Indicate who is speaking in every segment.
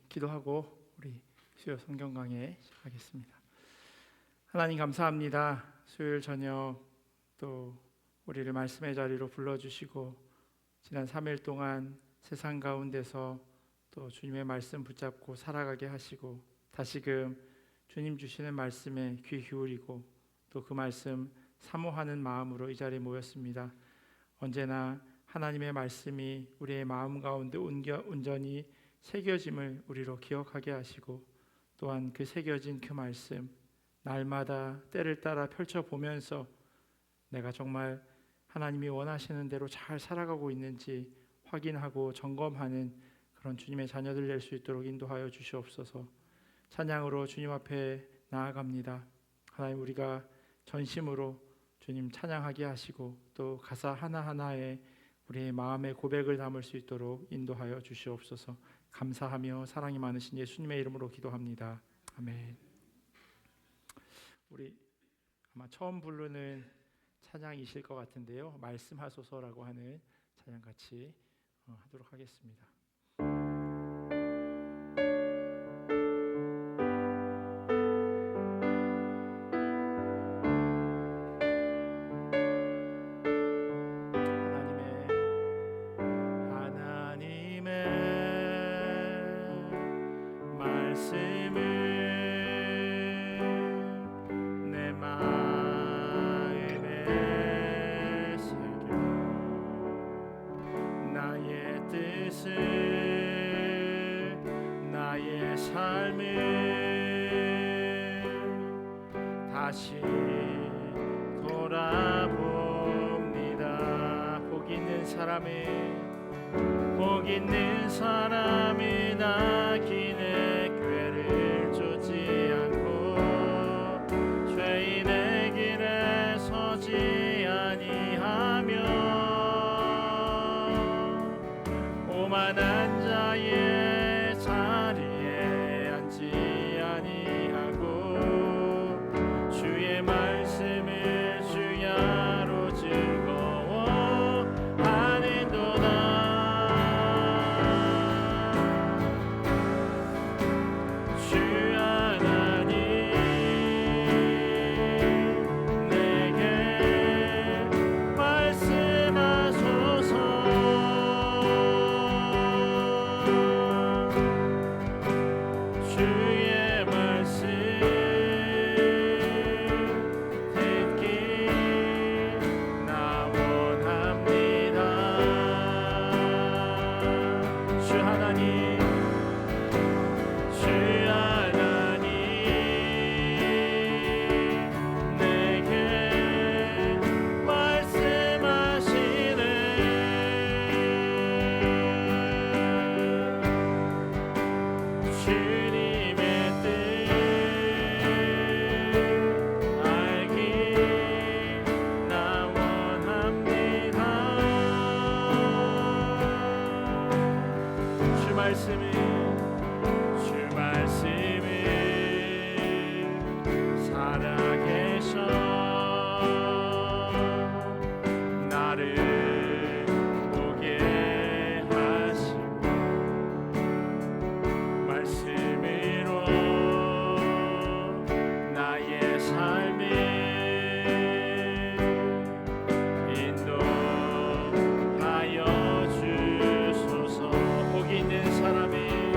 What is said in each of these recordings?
Speaker 1: 기도하고 우리 수요 성경 강해 시작하겠습니다. 하나님 감사합니다. 수요일 저녁 또 우리를 말씀의 자리로 불러주시고 지난 3일 동안 세상 가운데서 또 주님의 말씀 붙잡고 살아가게 하시고 다시금 주님 주시는 말씀에 귀 기울이고 또 그 말씀 사모하는 마음으로 이 자리에 모였습니다. 언제나 하나님의 말씀이 우리의 마음 가운데 온전히 새겨짐을 우리로 기억하게 하시고 또한 그 새겨진 그 말씀 날마다 때를 따라 펼쳐보면서 내가 정말 하나님이 원하시는 대로 잘 살아가고 있는지 확인하고 점검하는 그런 주님의 자녀들 될 수 있도록 인도하여 주시옵소서. 찬양으로 주님 앞에 나아갑니다. 하나님, 우리가 전심으로 주님 찬양하게 하시고 또 가사 하나하나에 우리의 마음의 고백을 담을 수 있도록 인도하여 주시옵소서. 감사하며 사랑이 많으신 예수님의 이름으로 기도합니다. 아멘. 우리 아마 처음 부르는 찬양이실 것 같은데요, 말씀하소서라고 하는 찬양 같이 하도록 하겠습니다. 다시 돌아봅니다. 복 있는 사람이 나 길의 꾀를 쫓지 않고 죄인의 길에 서지 아니하며 오만한 자의 자리에 앉지 아니하고 주의 말씀을 주야로 즐거워하는도다. 주 하나님 내게 말씀하소서. 주의 말씀 주 말씀을 살아계셔 나를 보게 하시고 말씀으로 나의 삶을 인도하여 주소서. 복 있는 사람이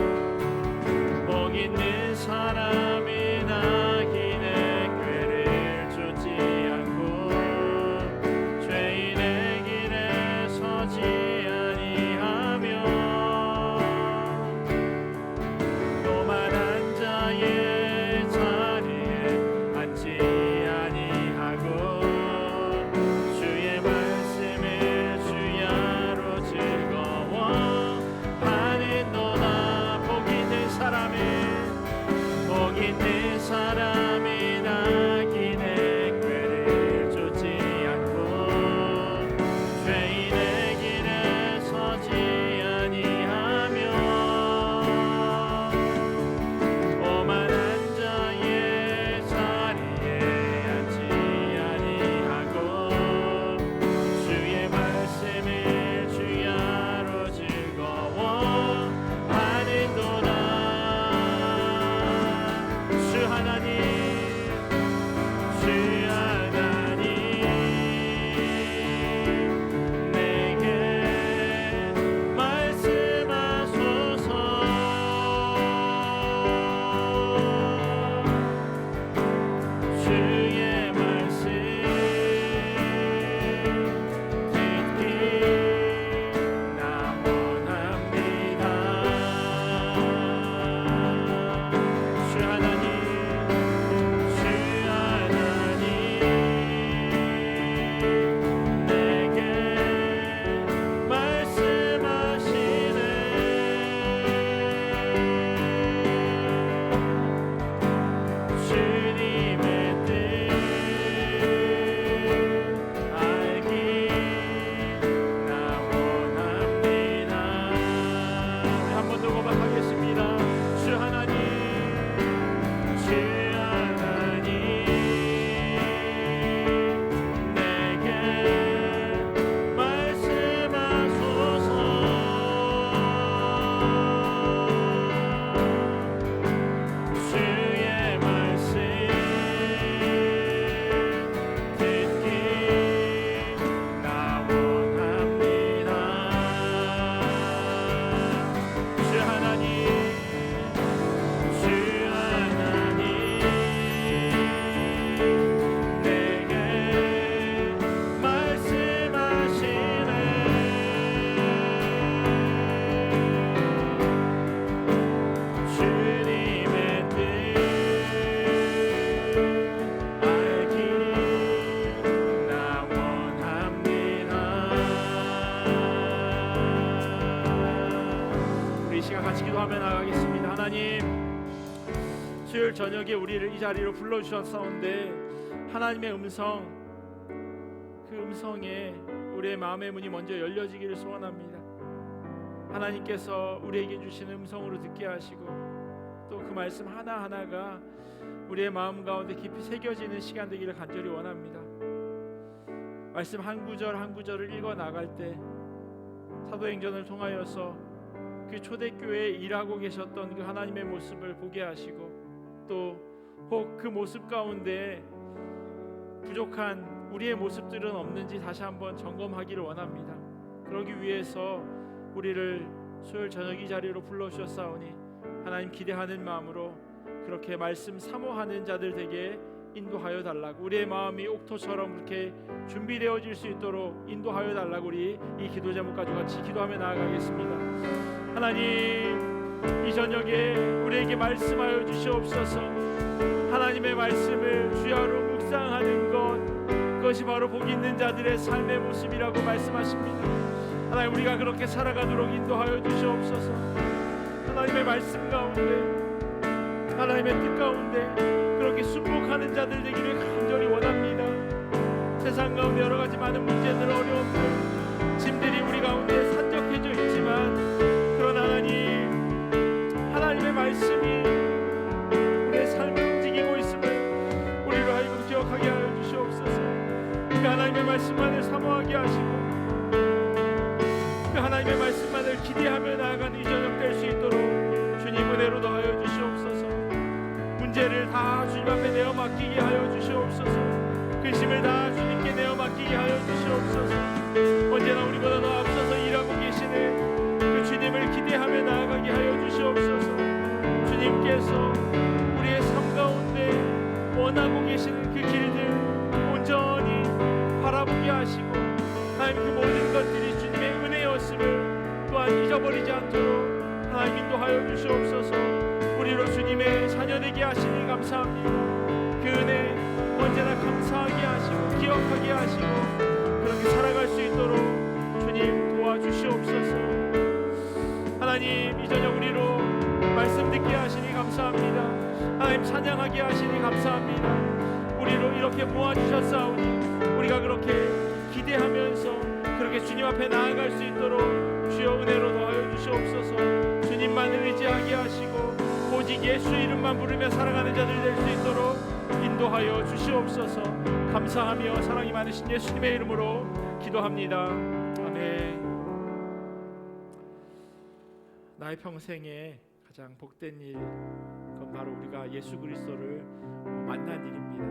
Speaker 1: 시간 같이 기도하며 나가겠습니다. 하나님, 수요일 저녁에 우리를 이 자리로 불러주셨사온데 하나님의 음성, 그 음성에 우리의 마음의 문이 먼저 열려지기를 소원합니다. 하나님께서 우리에게 주시는 음성으로 듣게 하시고 또 그 말씀 하나하나가 우리의 마음 가운데 깊이 새겨지는 시간 되기를 간절히 원합니다. 말씀 한 구절 한 구절을 읽어 나갈 때 사도행전을 통하여서 그 초대교회에 일하고 계셨던 그 하나님의 모습을 보게 하시고 또 혹 그 모습 가운데 부족한 우리의 모습들은 없는지 다시 한번 점검하기를 원합니다. 그러기 위해서 우리를 수요일 저녁 이 자리로 불러주셨사오니 하나님 기대하는 마음으로 그렇게 말씀 사모하는 자들 되게 인도하여 달라고, 우리의 마음이 옥토처럼 그렇게 준비되어질 수 있도록 인도하여 달라고 우리 이 기도 제목 가지고 같이 기도하며 나아가겠습니다. 하나님, 이 저녁에 우리에게 말씀하여 주시옵소서. 하나님의 말씀을 주야로 묵상하는 것, 그것이 바로 복 있는 자들의 삶의 모습이라고 말씀하십니다. 하나님, 우리가 그렇게 살아가도록 인도하여 주시옵소서. 하나님의 말씀 가운데, 하나님의 뜻 가운데 그렇게 순복하는 자들 되기를 간절히 원합니다. 세상 가운데 여러 가지 많은 문제들, 어려움들, 짐들이 우리 가운데 산적해져 있지만 그러나 하나님의 말씀이 우리의 삶을 움직이고 있음을 우리로 하여금 기억하게 하여 주시옵소서. 그 하나님의 말씀만을 사모하게 하시고 그 하나님의 말씀만을 기대하며 나아가는 이 저녁 될 수 있도록 주님 은혜로 더하여 주시옵소서. 문제를 다 주님 앞에 내어 맡기게 하여 주시옵소서. 근심을 다 주님께 내어 맡기게 하여 주시옵소서. 언제나 우리보다 더 앞서서 일하고 계시는 그 주님을 기대하며 나아가게 하여 주시옵소서. 주님께서 우리의 삶 가운데 원하고 계시는 그 길들 온전히 바라보게 하시고 하나님, 그 모든 것들이 주님의 은혜였음을 또한 잊어버리지 않도록 하나님 인도하여 주시옵소서. 우리로 주님의 자녀 되게 하시니 감사합니다. 그 은혜 언제나 감사하게 하시고 기억하게 하시고 그렇게 살아갈 수 있도록 주님 도와주시옵소서. 하나님, 이 저녁 우리로 말씀 듣게 하시니 감사합니다. 하나님, 찬양하게 하시니 감사합니다. 우리로 이렇게 모아주셨사오니 우리가 그렇게 기대하면서 그렇게 주님 앞에 나아갈 수 있도록 주여 은혜로 더하여 주시옵소서. 주님만을 의지하게 하시고 오직 예수 이름만 부르며 살아가는 자들 될 수 있도록 인도하여 주시옵소서. 감사하며 사랑이 많으신 예수님의 이름으로 기도합니다. 아멘. 나의 평생에 가장 복된 일, 그건 바로 우리가 예수 그리스도를 만난 일입니다.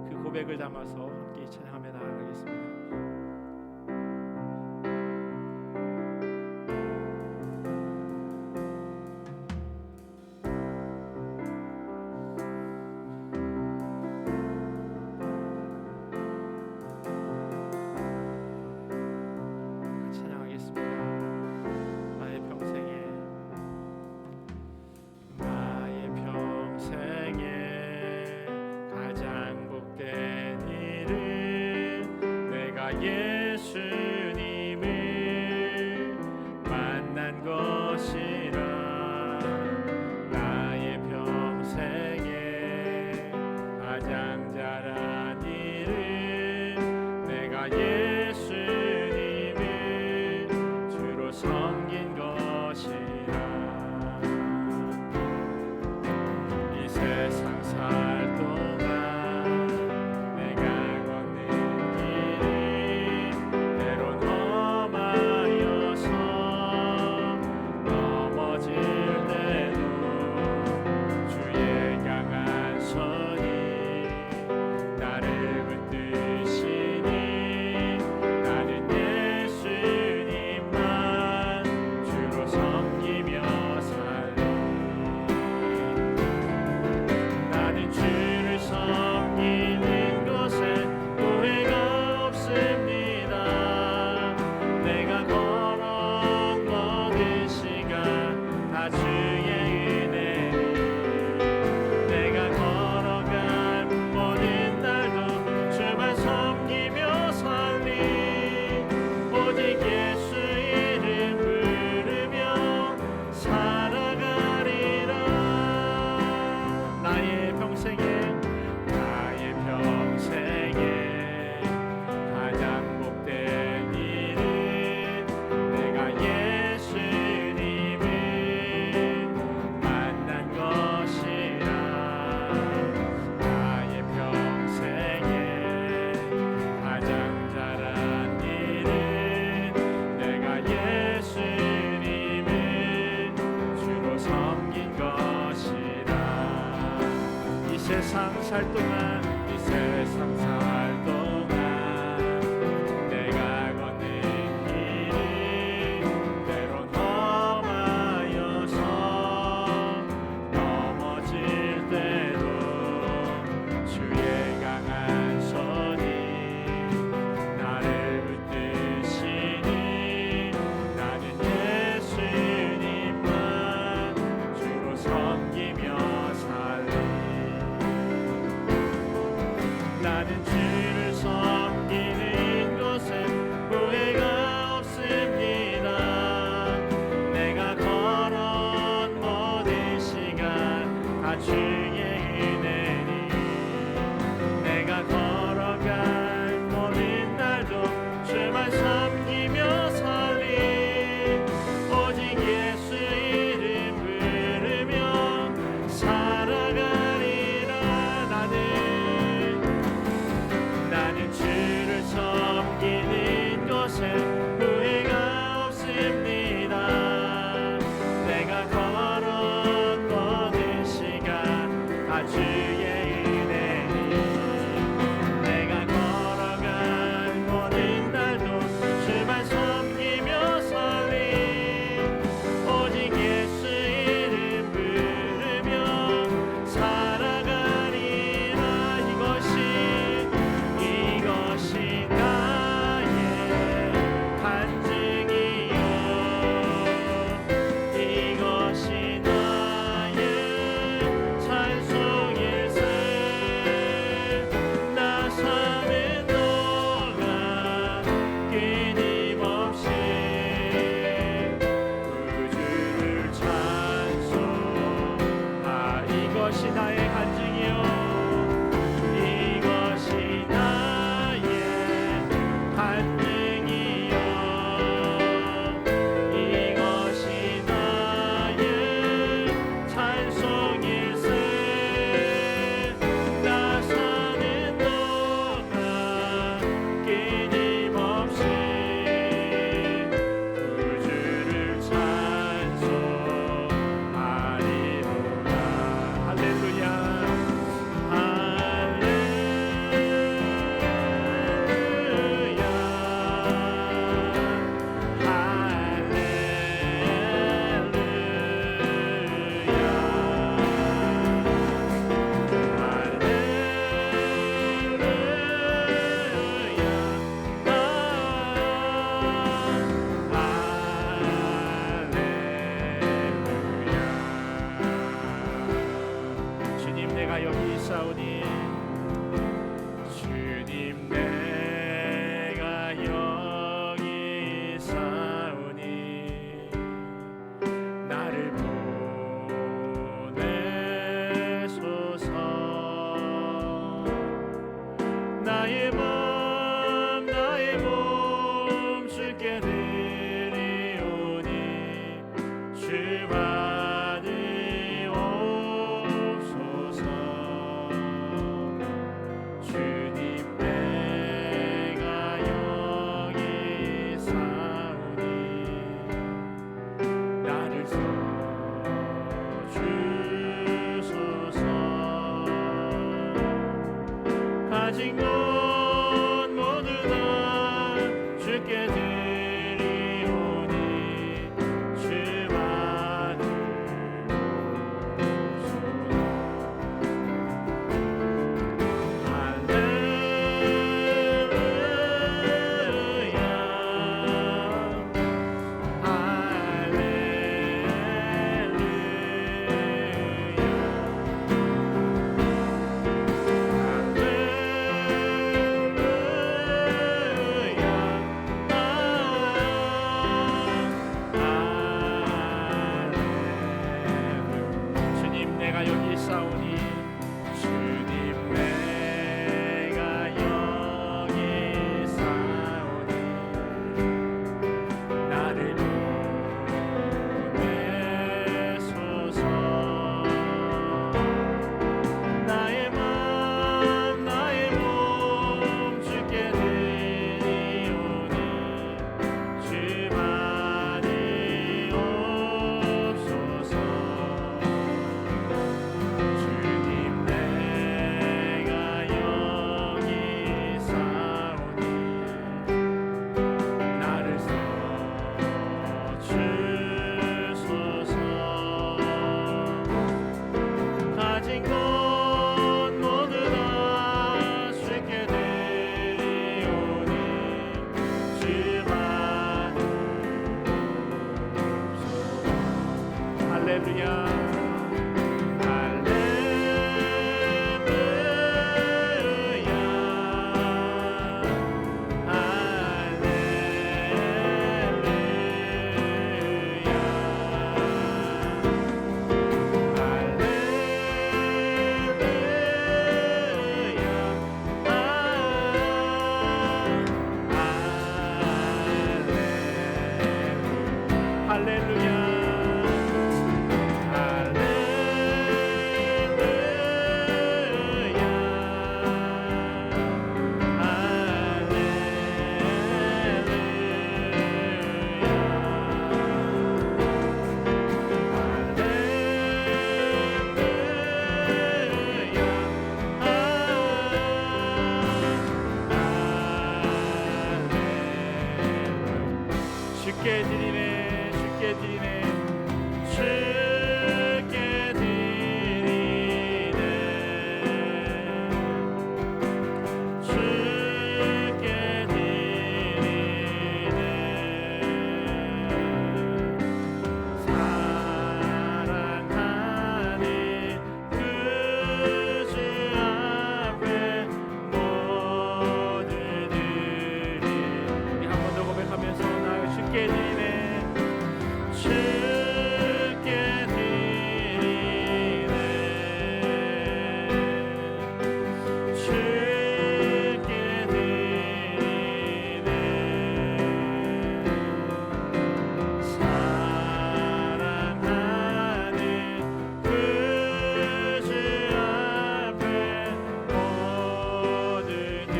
Speaker 1: 우리 그 고백을 담아서 함께 찬양하며 나아가겠습니다. 가장 복된 일은 살 동안 이 세상 살 동안 내가 걷는 길이 때론 험하여서 넘어질 때도 주의 강한 손이 나를 붙드시니 나는 예수님만 주로 섬기며 살리. 나는 주를 섬기는 것에 후회가 없습니다. 내가 걸어온 모든 시간 다 주의 은혜니 내가 걸어갈 모든 날도 주만 섬기며 살리. 오직 예수 이름 부르며 살아가리라. 나는 주를 섬기는 것에 후회가 없습니다. 내가 걸어온 모든 시간 다 주의 은혜니 내가 걸어갈 모든 날도 주만 섬기며 살리. 오직 예수 이름 부르며 살아가리라. 이것이 나의 간증이요 이것이 나의 찬송일세. 나 사는 동안 끊임없이 구주를 찬송. 이것이 나의 간증이요 이것이 나의 간증이요 이것이 나의 찬송일세. 나 사는 동안 끊임없이 구주를 찬송하리로다. 할렐루야. 주님 내가 여기 있사오니 주님 내가 여기 있사오니 나를 보내소서. 나의 몸 주께 드리오니 주 받으옵소서. 주님 내가 여기 사오니 나를 써주소서. 가진 것 모두 다 주께 드리오니 주 받으옵소서. 할렐루야. 주께 드리네, 주께 드리네, 주께 드리네, 주께 드리네. 사랑하는 그 주 앞에 모두 드리네. 우리 한 번 더 고백하면서 주께 드리네, 주께 드리네, 주께 드리네. 사랑하는 그 주 앞에 모두 드리네.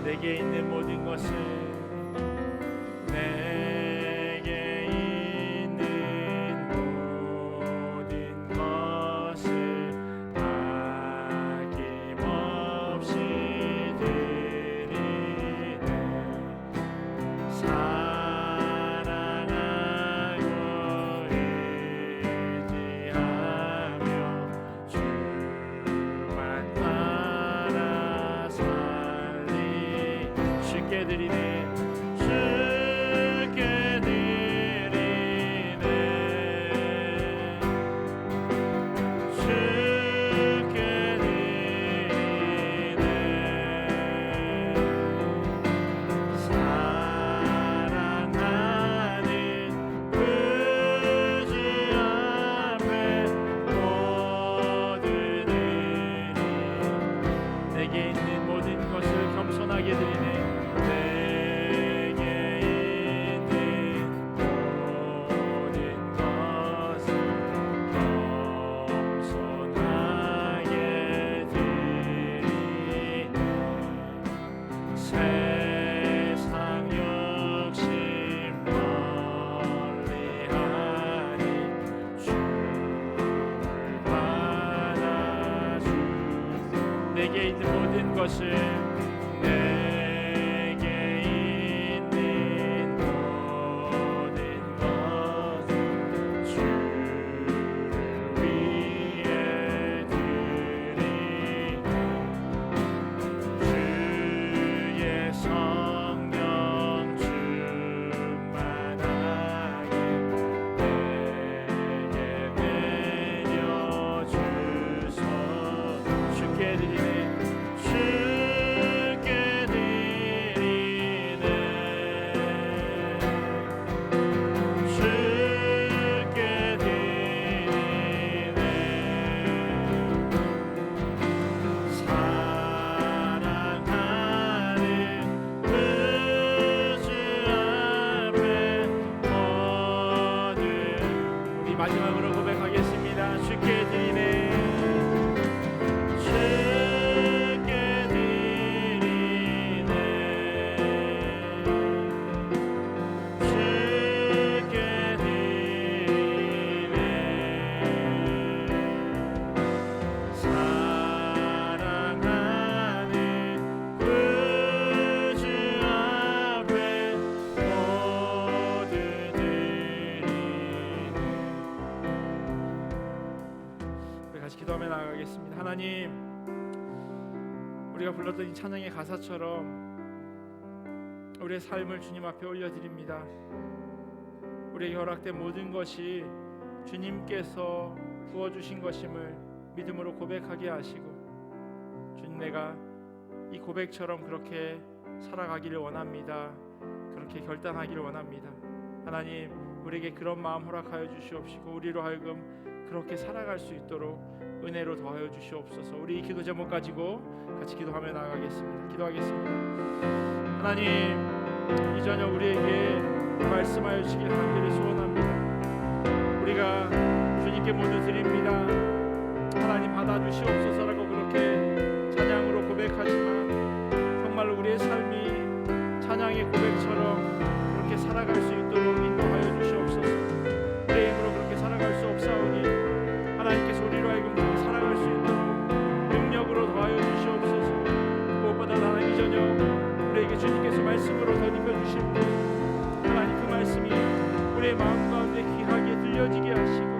Speaker 1: 내게 있는 모든 것을, 내게 있는 모든 것을 아낌없이 드리네. 사랑하고 의지하며 주만 따라 살리. 주께 드리네, 주께 드리네, 주께 드리네. 사랑하는 그 주 앞에 모두 드리네. 내게 있는 모든 것을 겸손하게 드리네. 내게 있는 모든 것을, 내게 있는 모든 것 주를 위해 드리네. 주의 성령 충만하게 내게 내려주소. 주께 드리네, 주께 드리네, 주께 드리네. 사랑하는 그 주 앞에 모든. 우리 마지막으로 고백하겠습니다. 주께 드리네, 주께 드리네, 주께 드리네. 사랑하는 그 주 앞에 모두 드리네. 우리 같이 기도하며 나아가겠습니다. 하나님, 우리가 불렀던 이 찬양의 가사처럼 우리의 삶을 주님 앞에 올려드립니다. 우리에게 허락된 모든 것이 주님께서 부어주신 것임을 믿음으로 고백하게 하시고, 주님, 내가 이 고백처럼 그렇게 살아가기를 원합니다. 그렇게 결단하기를 원합니다. 하나님, 우리에게 그런 마음 허락하여 주시옵시고, 우리로 하여금 그렇게 살아갈 수 있도록 은혜로 더하여 주시옵소서. 우리 이 기도 제목 가지고 같이 기도하며 나아가겠습니다. 기도하겠습니다. 하나님, 이 저녁 우리에게 말씀하여 주시길 간절히 소원합니다. 우리가 주님께 모두 드립니다. 하나님 받아주시옵소서라고 그렇게 찬양으로 고백하지만, 정말로 우리의 삶이 찬양의 고백처럼 그렇게 살아갈 수 있도록 인도하여 주시옵소서. 우리의 힘으로 그렇게 살아갈 수 없사오니 하나님께서 우리로 하여금 그렇게 살아갈 수 있도록 능력으로 더하여 주시옵소서. 무엇보다 하나님, 이 저녁 우리에게 주님께서 말씀으로 덧입혀 주실 때 하나님, 그 말씀이 우리의 마음 가운데 귀하게 들려지게 하시고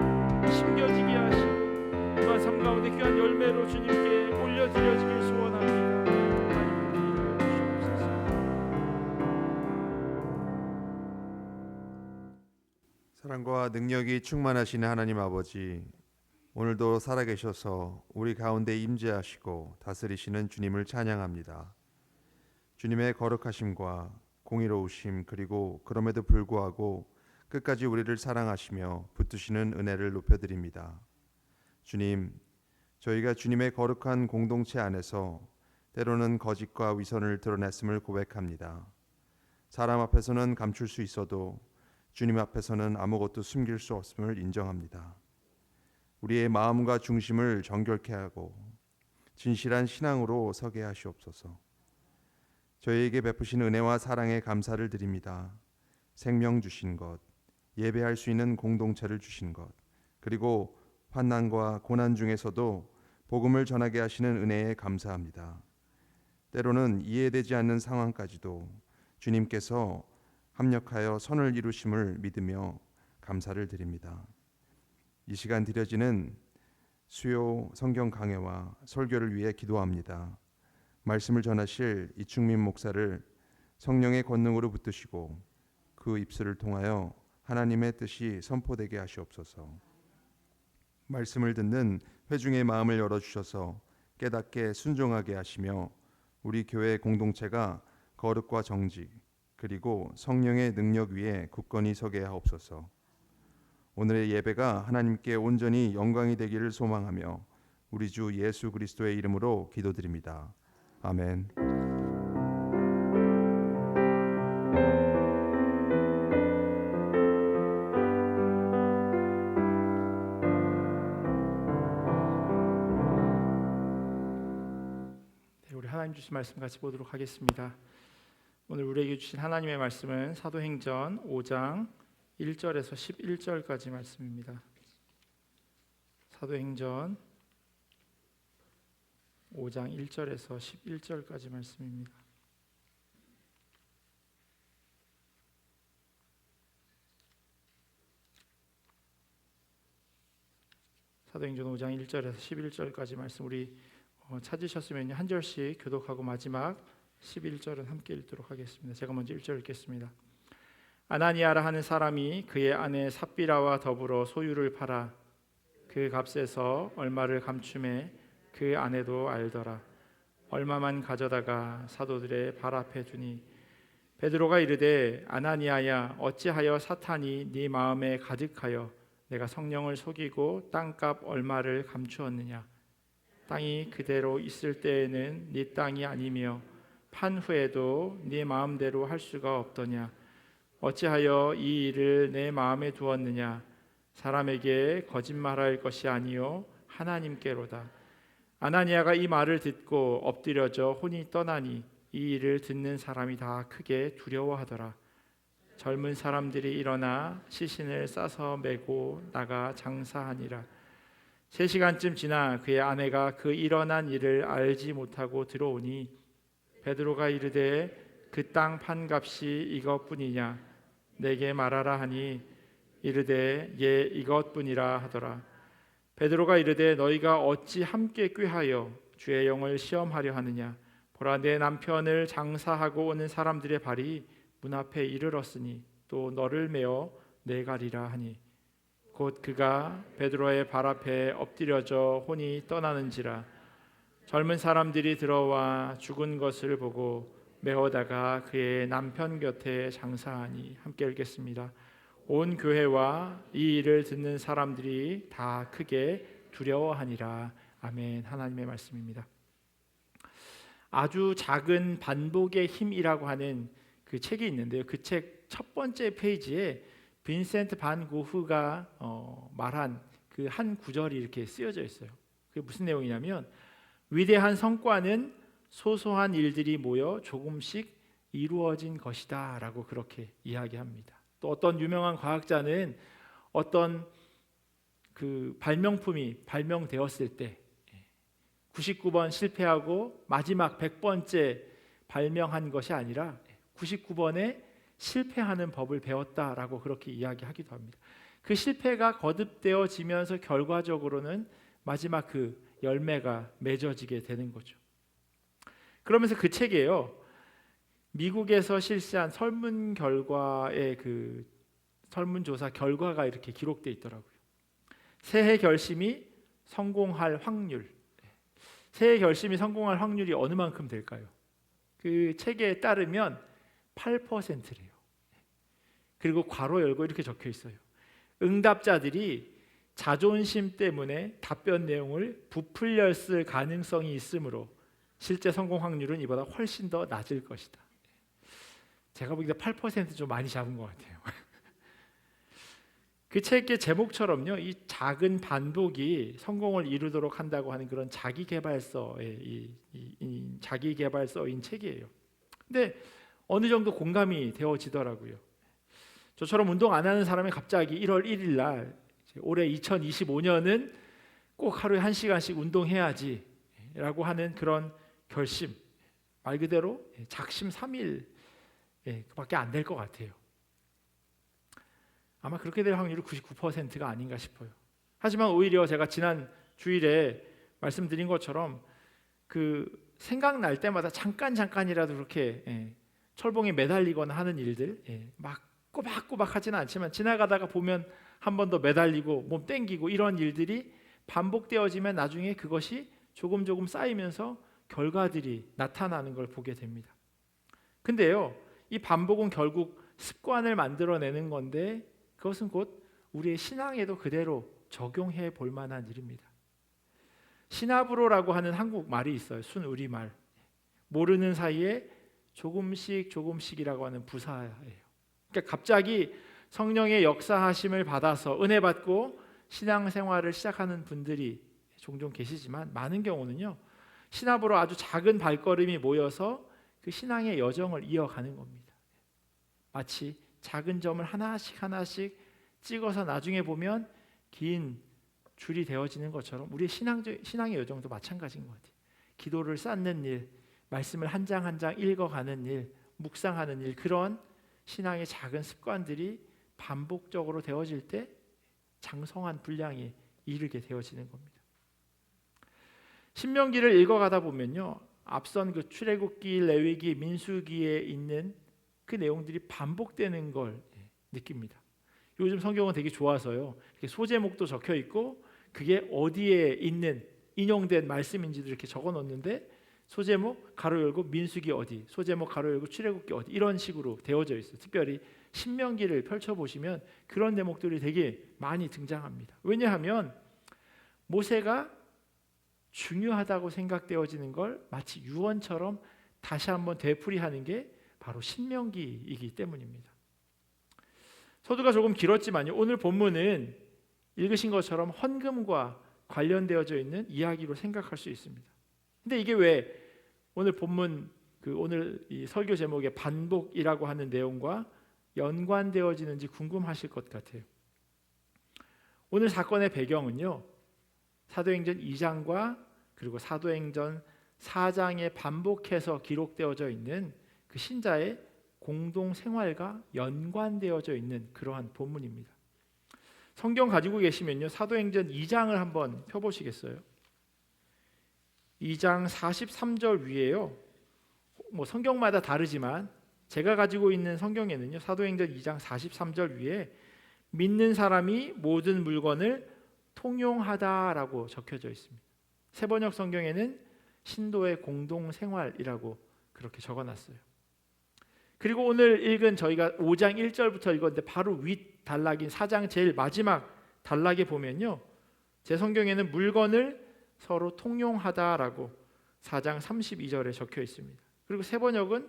Speaker 1: 심겨지게 하시고, 또한 삶 가운데 귀한 열매로 주님께 올려드려지길 소원합니다.
Speaker 2: 사랑과 능력이 충만하신 하나님 아버지, 오늘도 살아계셔서 우리 가운데 임재하시고 다스리시는 주님을 찬양합니다. 주님의 거룩하심과 공의로우심, 그리고 그럼에도 불구하고 끝까지 우리를 사랑하시며 붙드시는 은혜를 높여드립니다. 주님, 저희가 주님의 거룩한 공동체 안에서 때로는 거짓과 위선을 드러냈음을 고백합니다. 사람 앞에서는 감출 수 있어도 주님 앞에서는 아무것도 숨길 수 없음을 인정합니다. 우리의 마음과 중심을 정결케 하고 진실한 신앙으로 서게 하시옵소서. 저희에게 베푸신 은혜와 사랑에 감사를 드립니다. 생명 주신 것, 예배할 수 있는 공동체를 주신 것, 그리고 환난과 고난 중에서도 복음을 전하게 하시는 은혜에 감사합니다. 때로는 이해되지 않는 상황까지도 주님께서 합력하여 선을 이루심을 믿으며 감사를 드립니다. 이 시간 드려지는 수요 성경 강해와 설교를 위해 기도합니다. 말씀을 전하실 이충민 목사를 성령의 권능으로 붙드시고 그 입술을 통하여 하나님의 뜻이 선포되게 하시옵소서. 말씀을 듣는 회중의 마음을 열어주셔서 깨닫게 순종하게 하시며 우리 교회 공동체가 거룩과 정직, 그리고 성령의 능력 위에 굳건히 서게 하옵소서. 오늘의 예배가 하나님께 온전히 영광이 되기를 소망하며 우리 주 예수 그리스도의 이름으로 기도드립니다. 아멘.
Speaker 1: 네, 우리 하나님 주신 말씀 같이 보도록 하겠습니다. 오늘 우리에게 주신 하나님의 말씀은 사도행전 5장 1절에서 11절까지 말씀입니다. 사도행전 5장 1절에서 11절까지 말씀입니다. 사도행전 5장 1절에서 11절까지 말씀 우리 찾으셨으면 한 절씩 교독하고 마지막 11절은 함께 읽도록 하겠습니다. 제가 먼저 1절 읽겠습니다. 아나니아라 하는 사람이 그의 아내 삽비라와 더불어 소유를 팔아 그 값에서 얼마를 감춤해 그 아내도 알더라. 얼마만 가져다가 사도들의 발 앞에 두니 베드로가 이르되 아나니아야, 어찌하여 사탄이 네 마음에 가득하여 내가 성령을 속이고 땅값 얼마를 감추었느냐. 땅이 그대로 있을 때에는 네 땅이 아니며 판 후에도 네 마음대로 할 수가 없더냐. 어찌하여 이 일을 내 마음에 두었느냐. 사람에게 거짓말할 것이 아니요 하나님께로다. 아나니아가 이 말을 듣고 엎드려져 혼이 떠나니 이 일을 듣는 사람이 다 크게 두려워하더라. 젊은 사람들이 일어나 시신을 싸서 메고 나가 장사하니라. 3시간쯤 지나 그의 아내가 그 일어난 일을 알지 못하고 들어오니 베드로가 이르되 그 땅 판값이 이것뿐이냐. 내게 말하라 하니 이르되 예 이것뿐이라 하더라. 베드로가 이르되 너희가 어찌 함께 꾀하여 주의 영을 시험하려 하느냐. 보라, 내 남편을 장사하고 오는 사람들의 발이 문 앞에 이르렀으니 또 너를 메어 내 가리라 하니 곧 그가 베드로의 발 앞에 엎드려져 혼이 떠나는지라. 젊은 사람들이 들어와 죽은 것을 보고 메어다가 그의 남편 곁에 장사하니. 함께 읽겠습니다. 온 교회와 이 일을 듣는 사람들이 다 크게 두려워하니라. 아멘. 하나님의 말씀입니다. 아주 작은 반복의 힘이라고 하는 그 책이 있는데요. 그 책 첫 번째 페이지에 빈센트 반 고흐가 말한 그 한 구절이 이렇게 쓰여져 있어요. 그게 무슨 내용이냐면 위대한 성과는 소소한 일들이 모여 조금씩 이루어진 것이다 라고 그렇게 이야기합니다. 또 어떤 유명한 과학자는 어떤 그 발명품이 발명되었을 때 99번 실패하고 마지막 100번째 발명한 것이 아니라 99번에 실패하는 법을 배웠다라고 그렇게 이야기하기도 합니다. 그 실패가 거듭되어지면서 결과적으로는 마지막 그 열매가 맺어지게 되는 거죠. 그러면서 그 책이에요. 미국에서 실시한 설문 결과의 그 설문조사 결과가 이렇게 기록되어 있더라고요. 새해 결심이 성공할 확률. 새해 결심이 성공할 확률이 어느 만큼 될까요? 그 책에 따르면 8%래요. 그리고 괄호 열고 이렇게 적혀 있어요. 응답자들이 자존심 때문에 답변 내용을 부풀렸을 가능성이 있으므로 실제 성공 확률은 이보다 훨씬 더 낮을 것이다. 제가 보기에 8% 좀 많이 잡은 것 같아요. 그 책의 제목처럼요, 이 작은 반복이 성공을 이루도록 한다고 하는 그런 자기계발서의 이 자기계발서인 책이에요. 근데 어느 정도 공감이 되어지더라고요. 저처럼 운동 안 하는 사람이 갑자기 1월 1일 날 올해 2025년은 꼭 하루에 1시간씩 운동해야지 라고 하는 그런 결심, 말 그대로 작심 3일 밖에 안 될 것 같아요. 아마 그렇게 될 확률이 99%가 아닌가 싶어요. 하지만 오히려 제가 지난 주일에 말씀드린 것처럼 그 생각날 때마다 잠깐이라도 그렇게 철봉에 매달리거나 하는 일들, 막 꼬박꼬박 하지는 않지만 지나가다가 보면 한 번 더 매달리고 몸 땡기고 이런 일들이 반복되어지면 나중에 그것이 조금 쌓이면서 결과들이 나타나는 걸 보게 됩니다. 근데요, 이 반복은 결국 습관을 만들어내는 건데 그것은 곧 우리의 신앙에도 그대로 적용해 볼 만한 일입니다. 시나브로라고 하는 한국말이 있어요. 순우리말. 모르는 사이에 조금씩이라고 하는 부사예요. 그러니까 갑자기 성령의 역사하심을 받아서 은혜 받고 신앙생활을 시작하는 분들이 종종 계시지만 많은 경우는요, 시나브로 아주 작은 발걸음이 모여서 그 신앙의 여정을 이어가는 겁니다. 마치 작은 점을 하나씩 찍어서 나중에 보면 긴 줄이 되어지는 것처럼 우리의 신앙의 여정도 마찬가지인 것 같아요. 기도를 쌓는 일, 말씀을 한 장 한 장 읽어가는 일, 묵상하는 일, 그런 신앙의 작은 습관들이 반복적으로 되어질 때 장성한 분량이 이르게 되어지는 겁니다. 신명기를 읽어가다 보면요, 앞선 그 출애굽기, 레위기, 민수기에 있는 그 내용들이 반복되는 걸 느낍니다. 요즘 성경은 되게 좋아서요, 이렇게 소제목도 적혀 있고 그게 어디에 있는 인용된 말씀인지도 이렇게 적어 놓는데 소제목 가로 열고 민수기 어디, 소제목 가로 열고 출애굽기 어디, 이런 식으로 되어져 있어요. 특별히 신명기를 펼쳐보시면 그런 대목들이 되게 많이 등장합니다. 왜냐하면 모세가 중요하다고 생각되어지는 걸 마치 유언처럼 다시 한번 되풀이하는 게 바로 신명기이기 때문입니다. 서두가 조금 길었지만요, 오늘 본문은 읽으신 것처럼 헌금과 관련되어져 있는 이야기로 생각할 수 있습니다. 근데 이게 왜 오늘 본문 오늘 이 설교 제목의 반복이라고 하는 내용과 연관되어지는지 궁금하실 것 같아요. 오늘 사건의 배경은요, 사도행전 2장과 그리고 사도행전 4장에 반복해서 기록되어져 있는 그 신자의 공동 생활과 연관되어져 있는 그러한 본문입니다. 성경 가지고 계시면요, 사도행전 2장을 한번 펴보시겠어요? 2장 43절 위에요, 뭐 성경마다 다르지만 제가 가지고 있는 성경에는요, 사도행전 2장 43절 위에 믿는 사람이 모든 물건을 통용하다라고 적혀져 있습니다. 세번역 성경에는 신도의 공동 생활이라고 그렇게 적어놨어요. 그리고 오늘 읽은 저희가 5장 1절부터 읽었는데 바로 윗 단락인 4장 제일 마지막 단락에 보면요, 제 성경에는 물건을 서로 통용하다라고 4장 32절에 적혀 있습니다. 그리고 세번역은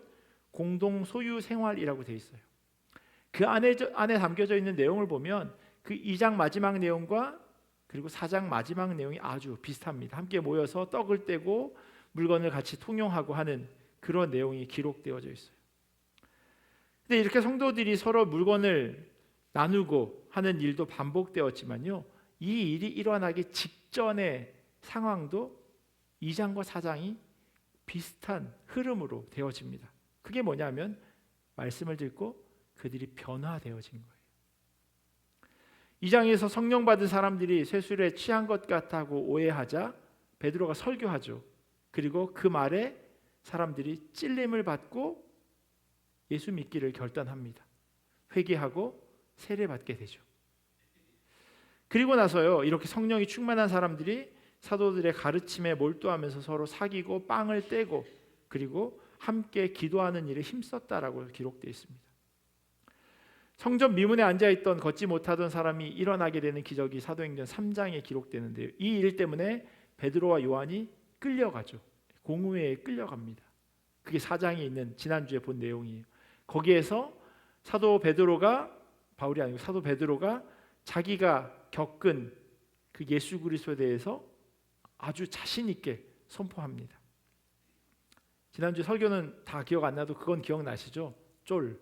Speaker 1: 공동 소유 생활이라고 되어 있어요. 그 안에 담겨져 있는 내용을 보면 그 2장 마지막 내용과 그리고 4장 마지막 내용이 아주 비슷합니다. 함께 모여서 떡을 떼고 물건을 같이 통용하고 하는 그런 내용이 기록되어져 있어요. 근데 이렇게 성도들이 서로 물건을 나누고 하는 일도 반복되었지만요, 이 일이 일어나기 직전의 상황도 2장과 4장이 비슷한 흐름으로 되어집니다. 그게 뭐냐면 말씀을 듣고 그들이 변화되어진 거예요. 2장에서 성령 받은 사람들이 쇠술에 취한 것 같다고 오해하자 베드로가 설교하죠. 그리고 그 말에 사람들이 찔림을 받고 예수 믿기를 결단합니다. 회개하고 세례받게 되죠. 그리고 나서요, 이렇게 성령이 충만한 사람들이 사도들의 가르침에 몰두하면서 서로 사귀고 빵을 떼고 그리고 함께 기도하는 일에 힘썼다라고 기록되어 있습니다. 성전 미문에 앉아있던 걷지 못하던 사람이 일어나게 되는 기적이 사도행전 3장에 기록되는데요, 이 일 때문에 베드로와 요한이 끌려가죠. 공회에 끌려갑니다. 그게 4장에 있는 지난주에 본 내용이에요. 거기에서 사도 베드로가, 바울이 아니고 사도 베드로가 자기가 겪은 그 예수 그리스도에 대해서 아주 자신 있게 선포합니다. 지난주 설교는 다 기억 안 나도 그건 기억나시죠? 쫄.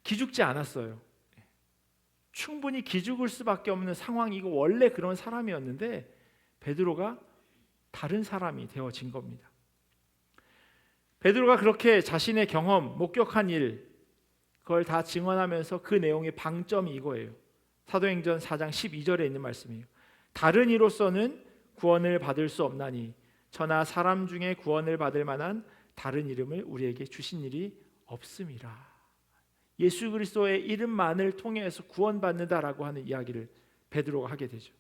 Speaker 1: 기죽지 않았어요. 충분히 기죽을 수밖에 없는 상황이고 원래 그런 사람이었는데 베드로가 다른 사람이 되어진 겁니다. 베드로가 그렇게 자신의 경험, 목격한 일, 그걸 다 증언하면서 그 내용의 방점이 이거예요. 사도행전 4장 12절에 있는 말씀이에요. 다른 이로서는 구원을 받을 수 없나니 저나 사람 중에 구원을 받을 만한 다른 이름을 우리에게 주신 일이 없음이라. 예수 그리스도의 이름만을 통해서 구원받는다라고 하는 이야기를 베드로가 하게 되죠.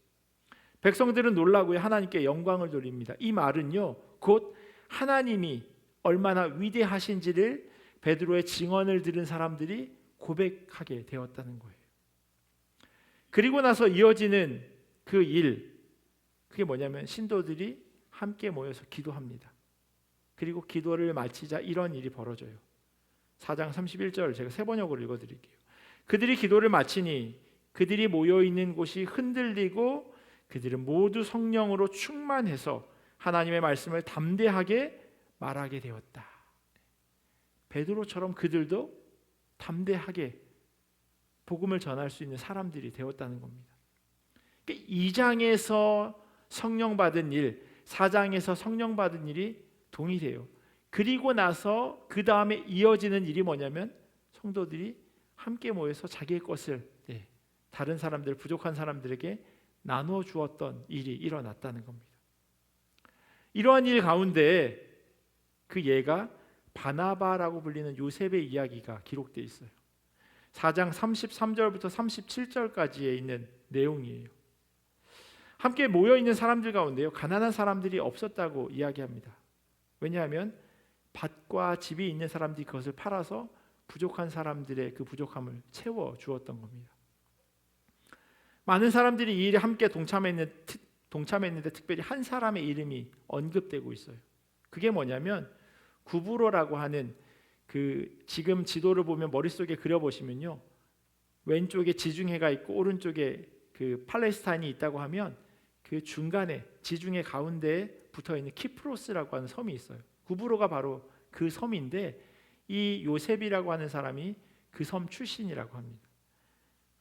Speaker 1: 백성들은 놀라고요, 하나님께 영광을 돌립니다. 이 말은요, 곧 하나님이 얼마나 위대하신지를 베드로의 증언을 들은 사람들이 고백하게 되었다는 거예요. 그리고 나서 이어지는 그 일, 그게 뭐냐면 신도들이 함께 모여서 기도합니다. 그리고 기도를 마치자 이런 일이 벌어져요. 4장 31절 제가 세번역으로 읽어드릴게요. 그들이 기도를 마치니 그들이 모여있는 곳이 흔들리고 그들은 모두 성령으로 충만해서 하나님의 말씀을 담대하게 말하게 되었다. 베드로처럼 그들도 담대하게 복음을 전할 수 있는 사람들이 되었다는 겁니다. 2장에서 성령 받은 일, 4장에서 성령 받은 일이 동일해요. 그리고 나서 그 다음에 이어지는 일이 뭐냐면 성도들이 함께 모여서 자기의 것을 다른 사람들, 부족한 사람들에게 나누어 주었던 일이 일어났다는 겁니다. 이러한 일 가운데 그 예가 바나바라고 불리는 요셉의 이야기가 기록되어 있어요. 4장 33절부터 37절까지에 있는 내용이에요. 함께 모여있는 사람들 가운데요, 가난한 사람들이 없었다고 이야기합니다. 왜냐하면 밭과 집이 있는 사람들이 그것을 팔아서 부족한 사람들의 그 부족함을 채워 주었던 겁니다. 많은 사람들이 이 일에 함께 동참했는데 특별히 한 사람의 이름이 언급되고 있어요. 그게 뭐냐면 구브로라고 하는, 그 지금 지도를 보면 머릿속에 그려보시면요, 왼쪽에 지중해가 있고 오른쪽에 그 팔레스타인이 있다고 하면 그 중간에 지중해 가운데에 붙어있는 키프로스라고 하는 섬이 있어요. 구브로가 바로 그 섬인데 이 요셉이라고 하는 사람이 그 섬 출신이라고 합니다.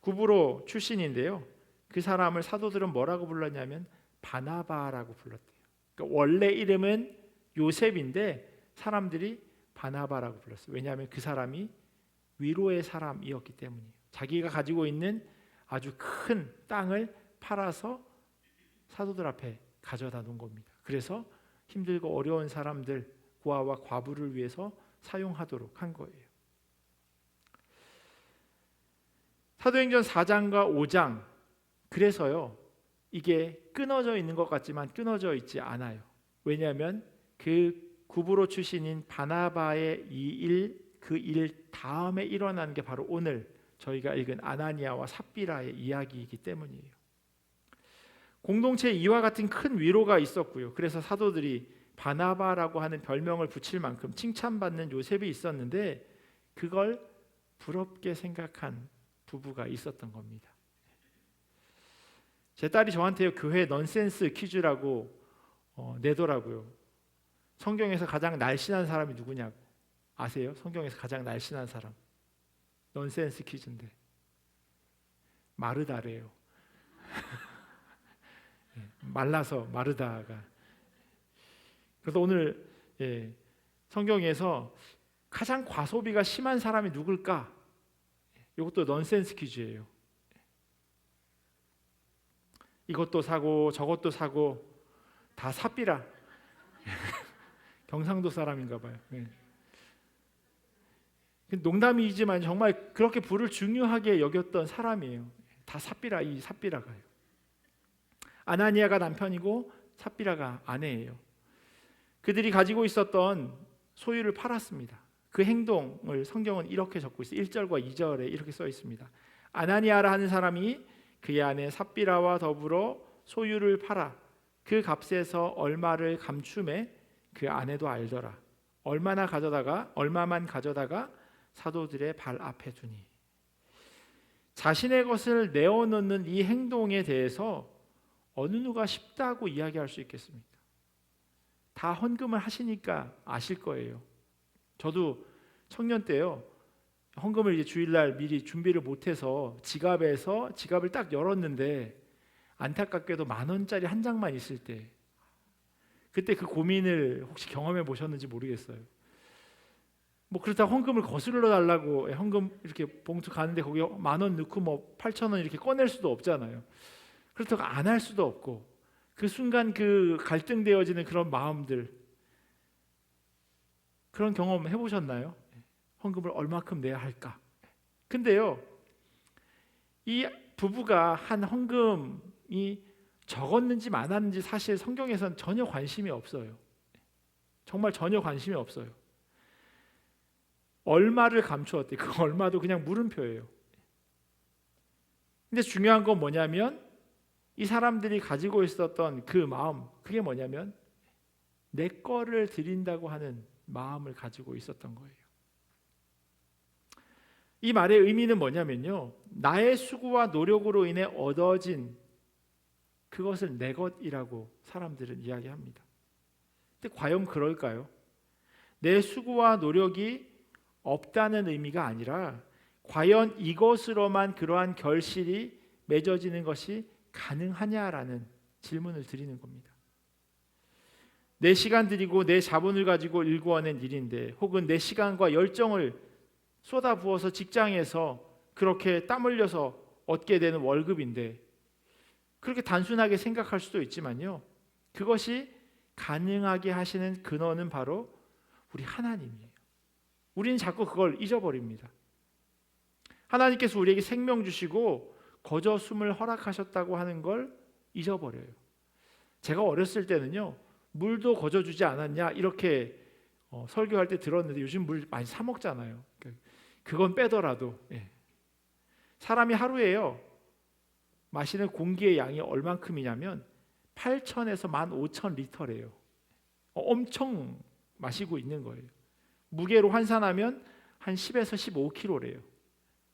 Speaker 1: 구브로 출신인데요, 그 사람을 사도들은 뭐라고 불렀냐면 바나바라고 불렀대요. 그러니까 원래 이름은 요셉인데 사람들이 바나바라고 불렀어요. 왜냐하면 그 사람이 위로의 사람이었기 때문이에요. 자기가 가지고 있는 아주 큰 땅을 팔아서 사도들 앞에 가져다 놓은 겁니다. 그래서 힘들고 어려운 사람들, 고아와 과부를 위해서 사용하도록 한 거예요. 사도행전 4장과 5장, 그래서요 이게 끊어져 있는 것 같지만 끊어져 있지 않아요. 왜냐하면 그 구브로 출신인 바나바의 이 일, 그 일 다음에 일어나는 게 바로 오늘 저희가 읽은 아나니아와 삽비라의 이야기이기 때문이에요. 공동체에 이와 같은 큰 위로가 있었고요. 그래서 사도들이 바나바라고 하는 별명을 붙일 만큼 칭찬받는 요셉이 있었는데 그걸 부럽게 생각한 부부가 있었던 겁니다. 제 딸이 저한테요 교회 넌센스 퀴즈라고 내더라고요. 성경에서 가장 날씬한 사람이 누구냐고 아세요? 성경에서 가장 날씬한 사람 넌센스 퀴즈인데 마르다래요. 말라서 마르다가. 그래서 오늘 성경에서 가장 과소비가 심한 사람이 누굴까? 이것도 넌센스 퀴즈예요. 이것도 사고 저것도 사고 다 삽비라. 경상도 사람인가 봐요. 농담이지만 정말 그렇게 부를 중요하게 여겼던 사람이에요. 다 삽비라, 이 삽비라가요. 아나니아가 남편이고 삽비라가 아내예요. 그들이 가지고 있었던 소유를 팔았습니다. 그 행동을 성경은 이렇게 적고 있어요. 1절과 2절에 이렇게 써 있습니다. 아나니아라 하는 사람이 그의 아내 삽비라와 더불어 소유를 팔아 그 값에서 얼마를 감춤해 그 아내도 알더라. 얼마만 가져다가 사도들의 발 앞에 두니. 자신의 것을 내어놓는 이 행동에 대해서 어느 누가 쉽다고 이야기할 수 있겠습니까? 다 헌금을 하시니까 아실 거예요. 저도 청년 때요 헌금을 이제 주일날 미리 준비를 못해서 지갑을 딱 열었는데 안타깝게도 10,000원짜리 한 장만 있을 때 그때 그 고민을 혹시 경험해 보셨는지 모르겠어요. 뭐 그렇다고 헌금을 거슬러 달라고 헌금 이렇게 봉투 가는데 거기 10,000원 넣고 뭐 8,000원 이렇게 꺼낼 수도 없잖아요. 그렇다고 안 할 수도 없고 그 순간 그 갈등되어지는 그런 마음들 그런 경험 해보셨나요? 헌금을 얼마큼 내야 할까? 근데요 이 부부가 한 헌금이 적었는지 많았는지 사실 성경에서는 전혀 관심이 없어요. 정말 전혀 관심이 없어요. 얼마를 감추었대. 그 얼마도 그냥 물음표예요. 근데 중요한 건 뭐냐면 이 사람들이 가지고 있었던 그 마음, 그게 뭐냐면 내 거를 드린다고 하는 마음을 가지고 있었던 거예요. 이 말의 의미는 뭐냐면요, 나의 수고와 노력으로 인해 얻어진 그것을 내 것이라고 사람들은 이야기합니다. 근데 과연 그럴까요? 내 수고와 노력이 없다는 의미가 아니라 과연 이것으로만 그러한 결실이 맺어지는 것이 가능하냐라는 질문을 드리는 겁니다. 내 시간 들이고 내 자본을 가지고 일구어낸 일인데, 혹은 내 시간과 열정을 쏟아부어서 직장에서 그렇게 땀 흘려서 얻게 되는 월급인데, 그렇게 단순하게 생각할 수도 있지만요, 그것이 가능하게 하시는 근원은 바로 우리 하나님이에요. 우리는 자꾸 그걸 잊어버립니다. 하나님께서 우리에게 생명 주시고 거저 숨을 허락하셨다고 하는 걸 잊어버려요. 제가 어렸을 때는요, 물도 거저 주지 않았냐 이렇게 설교할 때 들었는데, 요즘 물 많이 사 먹잖아요. 그건 빼더라도 사람이 하루에요 마시는 공기의 양이 얼만큼이냐면 8,000에서 15,000리터래요. 엄청 마시고 있는 거예요. 무게로 환산하면 한 10에서 15kg래요.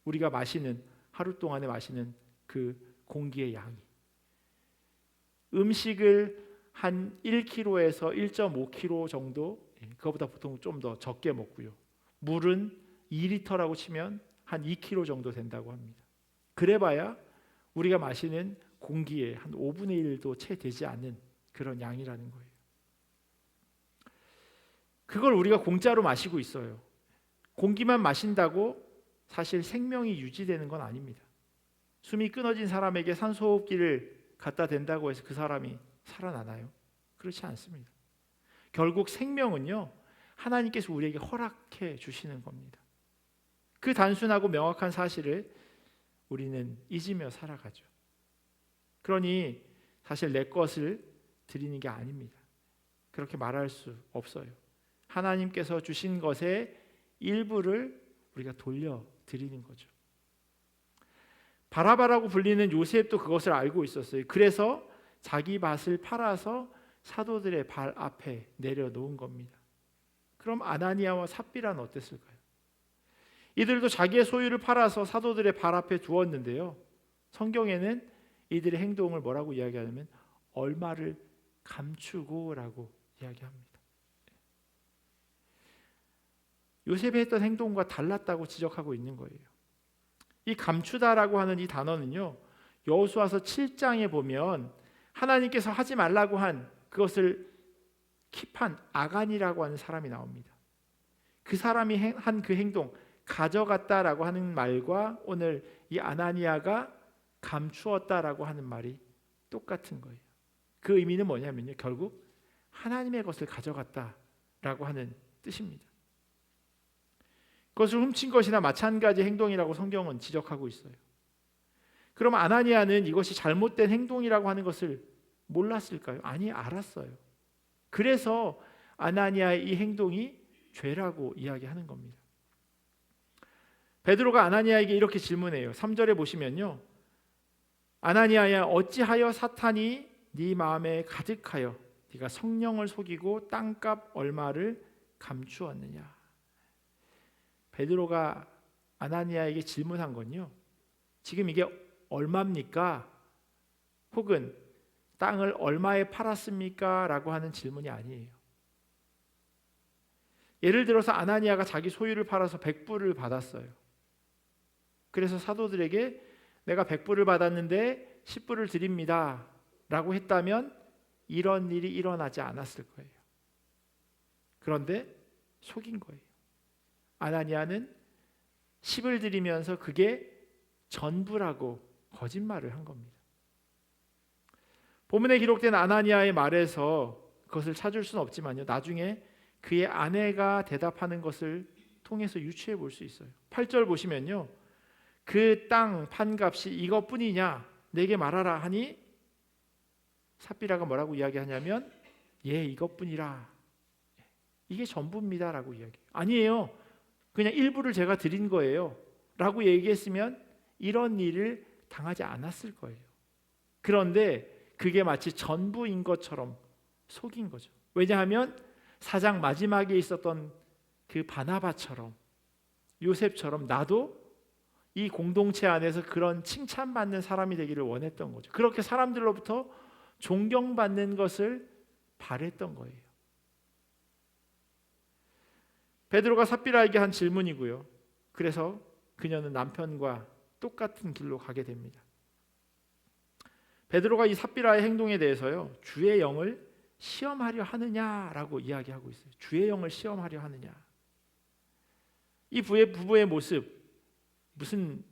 Speaker 1: 우리가 마시는, 하루 동안에 마시는 그 공기의 양이. 음식을 한 1kg에서 1.5kg 정도, 그거보다 보통 좀 더 적게 먹고요. 물은 2리터라고 치면 한 2kg 정도 된다고 합니다. 그래봐야 우리가 마시는 공기의 한 5분의 1도 채 되지 않는 그런 양이라는 거예요. 그걸 우리가 공짜로 마시고 있어요. 공기만 마신다고 사실 생명이 유지되는 건 아닙니다. 숨이 끊어진 사람에게 산소호흡기를 갖다 댄다고 해서 그 사람이 살아나나요? 그렇지 않습니다. 결국 생명은요, 하나님께서 우리에게 허락해 주시는 겁니다. 그 단순하고 명확한 사실을 우리는 잊으며 살아가죠. 그러니 사실 내 것을 드리는 게 아닙니다. 그렇게 말할 수 없어요. 하나님께서 주신 것의 일부를 우리가 돌려드리는 거죠. 바라바라고 불리는 요셉도 그것을 알고 있었어요. 그래서 자기 밭을 팔아서 사도들의 발 앞에 내려놓은 겁니다. 그럼 아나니아와 삽비라는 어땠을까요? 이들도 자기의 소유를 팔아서 사도들의 발 앞에 두었는데요. 성경에는 이들의 행동을 뭐라고 이야기하냐면 얼마를 감추고라고 이야기합니다. 요셉이 했던 행동과 달랐다고 지적하고 있는 거예요. 이 감추다라고 하는 이 단어는요, 여호수아서 7장에 보면 하나님께서 하지 말라고 한 그것을 킵한 아간이라고 하는 사람이 나옵니다. 그 사람이 한 그 행동, 가져갔다라고 하는 말과 오늘 이 아나니아가 감추었다라고 하는 말이 똑같은 거예요. 그 의미는 뭐냐면요, 결국 하나님의 것을 가져갔다라고 하는 뜻입니다. 그것을 훔친 것이나 마찬가지 행동이라고 성경은 지적하고 있어요. 그럼 아나니아는 이것이 잘못된 행동이라고 하는 것을 몰랐을까요? 아니, 알았어요. 그래서 아나니아의 이 행동이 죄라고 이야기하는 겁니다. 베드로가 아나니아에게 이렇게 질문해요. 3절에 보시면요, 아나니아야, 어찌하여 사탄이 네 마음에 가득하여 네가 성령을 속이고 땅값 얼마를 감추었느냐. 베드로가 아나니아에게 질문한 건요, 지금 이게 얼마입니까? 혹은 땅을 얼마에 팔았습니까? 라고 하는 질문이 아니에요. 예를 들어서 아나니아가 자기 소유를 팔아서 100불을 받았어요. 그래서 사도들에게 내가 100불을 받았는데 10불을 드립니다 라고 했다면 이런 일이 일어나지 않았을 거예요. 그런데 속인 거예요. 아나니아는 10을 드리면서 그게 전부라고 거짓말을 한 겁니다. 본문에 기록된 아나니아의 말에서 그것을 찾을 수는 없지만요, 나중에 그의 아내가 대답하는 것을 통해서 유추해 볼 수 있어요. 8절 보시면요, 그 땅 판값이 이것뿐이냐 내게 말하라 하니 삽비라가 뭐라고 이야기하냐면 예, 이것뿐이라, 이게 전부입니다 라고 이야기해요. 아니에요, 그냥 일부를 제가 드린 거예요 라고 얘기했으면 이런 일을 당하지 않았을 거예요. 그런데 그게 마치 전부인 것처럼 속인 거죠. 왜냐하면 4장 마지막에 있었던 그 바나바처럼, 요셉처럼 나도 이 공동체 안에서 그런 칭찬받는 사람이 되기를 원했던 거죠. 그렇게 사람들로부터 존경받는 것을 바랬던 거예요. 베드로가 삽비라에게 한 질문이고요. 그래서 그녀는 남편과 똑같은 길로 가게 됩니다. 베드로가 이 삽비라의 행동에 대해서요, 주의 영을 시험하려 하느냐라고 이야기하고 있어요. 주의 영을 시험하려 하느냐. 이 부부의 모습, 무슨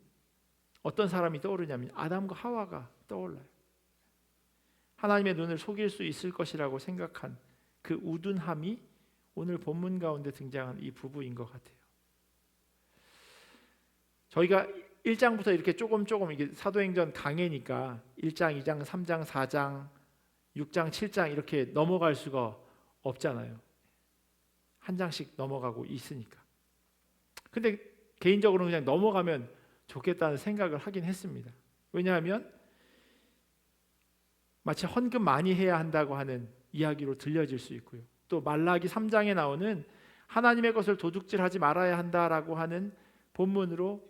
Speaker 1: 어떤 사람이 떠오르냐면 아담과 하와가 떠올라요. 하나님의 눈을 속일 수 있을 것이라고 생각한 그 우둔함이 오늘 본문 가운데 등장한 이 부부인 것 같아요. 저희가 1장부터 이렇게 조금 이게 사도행전 강해니까 1장, 2장, 3장, 4장, 6장, 7장 이렇게 넘어갈 수가 없잖아요. 한 장씩 넘어가고 있으니까. 근데 개인적으로는 그냥 넘어가면 좋겠다는 생각을 하긴 했습니다. 왜냐하면 마치 헌금 많이 해야 한다고 하는 이야기로 들려질 수 있고요. 또 말라기 3장에 나오는 하나님의 것을 도둑질하지 말아야 한다라고 하는 본문으로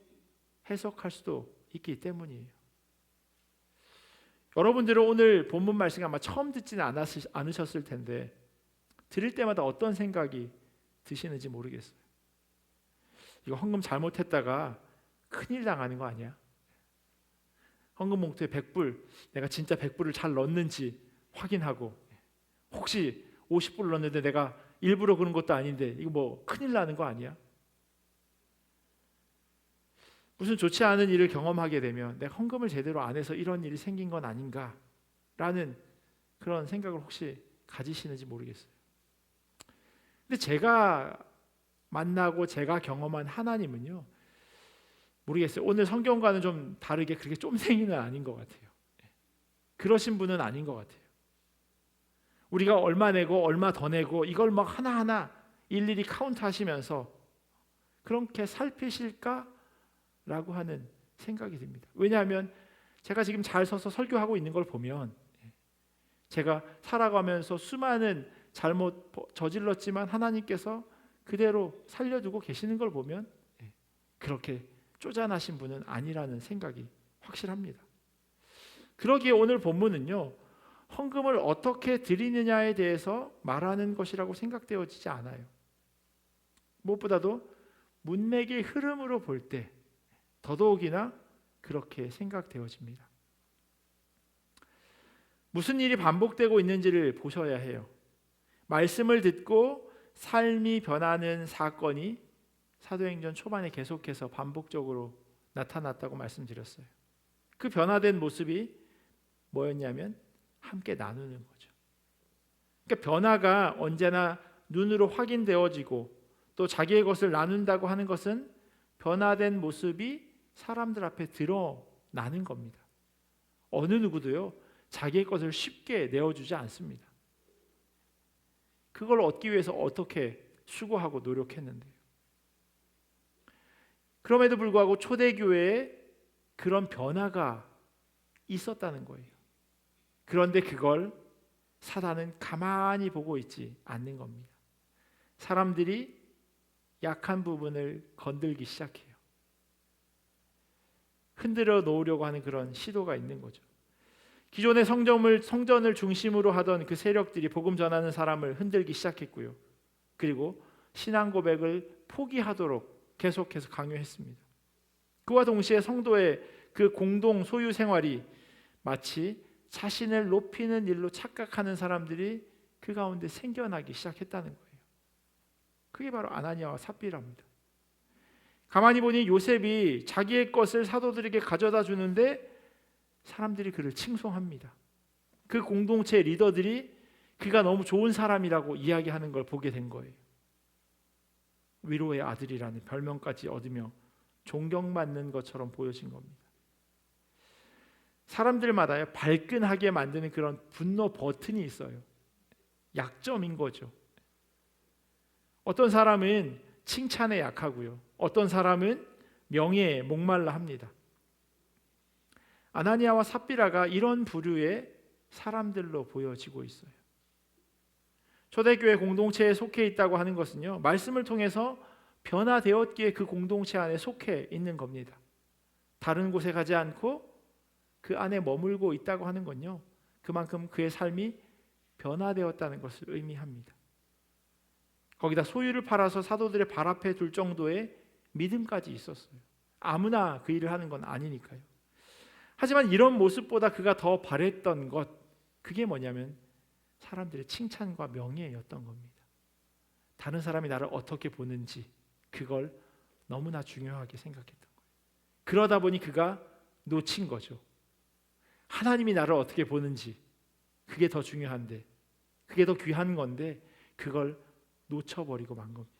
Speaker 1: 해석할 수도 있기 때문이에요. 여러분들은 오늘 본문 말씀 아마 처음 듣지는 않으셨을 텐데 들을 때마다 어떤 생각이 드시는지 모르겠어요. 이거 헌금 잘못했다가 큰일 당하는 거 아니야? 헌금 봉투에 100불, 내가 진짜 100불을 잘 넣었는지 확인하고, 혹시 50불 넣었는데 내가 일부러 그런 것도 아닌데 이거 뭐 큰일 나는 거 아니야? 무슨 좋지 않은 일을 경험하게 되면 내가 헌금을 제대로 안 해서 이런 일이 생긴 건 아닌가라는 그런 생각을 혹시 가지시는지 모르겠어요. 근데 제가 만나고 제가 경험한 하나님은요, 모르겠어요. 오늘 성경과는 좀 다르게 그렇게 쫌생이는 아닌 것 같아요. 그러신 분은 아닌 것 같아요. 우리가 얼마 내고 얼마 더 내고 이걸 막 하나하나 일일이 카운트하시면서 그렇게 살피실까라고 하는 생각이 듭니다. 왜냐하면 제가 지금 잘 서서 설교하고 있는 걸 보면 제가 살아가면서 수많은 잘못 저질렀지만 하나님께서 그대로 살려두고 계시는 걸 보면 그렇게 쪼잔하신 분은 아니라는 생각이 확실합니다. 그러기에 오늘 본문은요, 헌금을 어떻게 드리느냐에 대해서 말하는 것이라고 생각되어지지 않아요. 무엇보다도 문맥의 흐름으로 볼 때 더더욱이나 그렇게 생각되어집니다. 무슨 일이 반복되고 있는지를 보셔야 해요. 말씀을 듣고 삶이 변하는 사건이 사도행전 초반에 계속해서 반복적으로 나타났다고 말씀드렸어요. 그 변화된 모습이 뭐였냐면 함께 나누는 거죠. 그러니까 변화가 언제나 눈으로 확인되어지고 또 자기의 것을 나눈다고 하는 것은 변화된 모습이 사람들 앞에 드러나는 겁니다. 어느 누구도요, 자기의 것을 쉽게 내어주지 않습니다. 그걸 얻기 위해서 어떻게 수고하고 노력했는데요. 그럼에도 불구하고 초대교회에 그런 변화가 있었다는 거예요. 그런데 그걸 사단은 가만히 보고 있지 않는 겁니다. 사람들이 약한 부분을 건들기 시작해요. 흔들어 놓으려고 하는 그런 시도가 있는 거죠. 기존의 성전을 중심으로 하던 그 세력들이 복음 전하는 사람을 흔들기 시작했고요. 그리고 신앙 고백을 포기하도록 계속해서 강요했습니다. 그와 동시에 성도의 그 공동 소유 생활이 마치 자신을 높이는 일로 착각하는 사람들이 그 가운데 생겨나기 시작했다는 거예요. 그게 바로 아나니아와 삽비라입니다. 가만히 보니 요셉이 자기의 것을 사도들에게 가져다 주는데 사람들이 그를 칭송합니다. 그 공동체 리더들이 그가 너무 좋은 사람이라고 이야기하는 걸 보게 된 거예요. 위로의 아들이라는 별명까지 얻으며 존경받는 것처럼 보여진 겁니다. 사람들마다 발끈하게 만드는 그런 분노 버튼이 있어요. 약점인 거죠. 어떤 사람은 칭찬에 약하고요. 어떤 사람은 명예에 목말라 합니다. 아나니아와 삽비라가 이런 부류의 사람들로 보여지고 있어요. 초대교회 공동체에 속해 있다고 하는 것은요, 말씀을 통해서 변화되었기에 그 공동체 안에 속해 있는 겁니다. 다른 곳에 가지 않고 그 안에 머물고 있다고 하는 건요, 그만큼 그의 삶이 변화되었다는 것을 의미합니다. 거기다 소유를 팔아서 사도들의 발 앞에 둘 정도의 믿음까지 있었어요. 아무나 그 일을 하는 건 아니니까요. 하지만 이런 모습보다 그가 더 바랬던 것, 그게 뭐냐면 사람들의 칭찬과 명예였던 겁니다. 다른 사람이 나를 어떻게 보는지 그걸 너무나 중요하게 생각했던 거예요. 그러다 보니 그가 놓친 거죠. 하나님이 나를 어떻게 보는지 그게 더 중요한데, 그게 더 귀한 건데 그걸 놓쳐버리고 만 겁니다.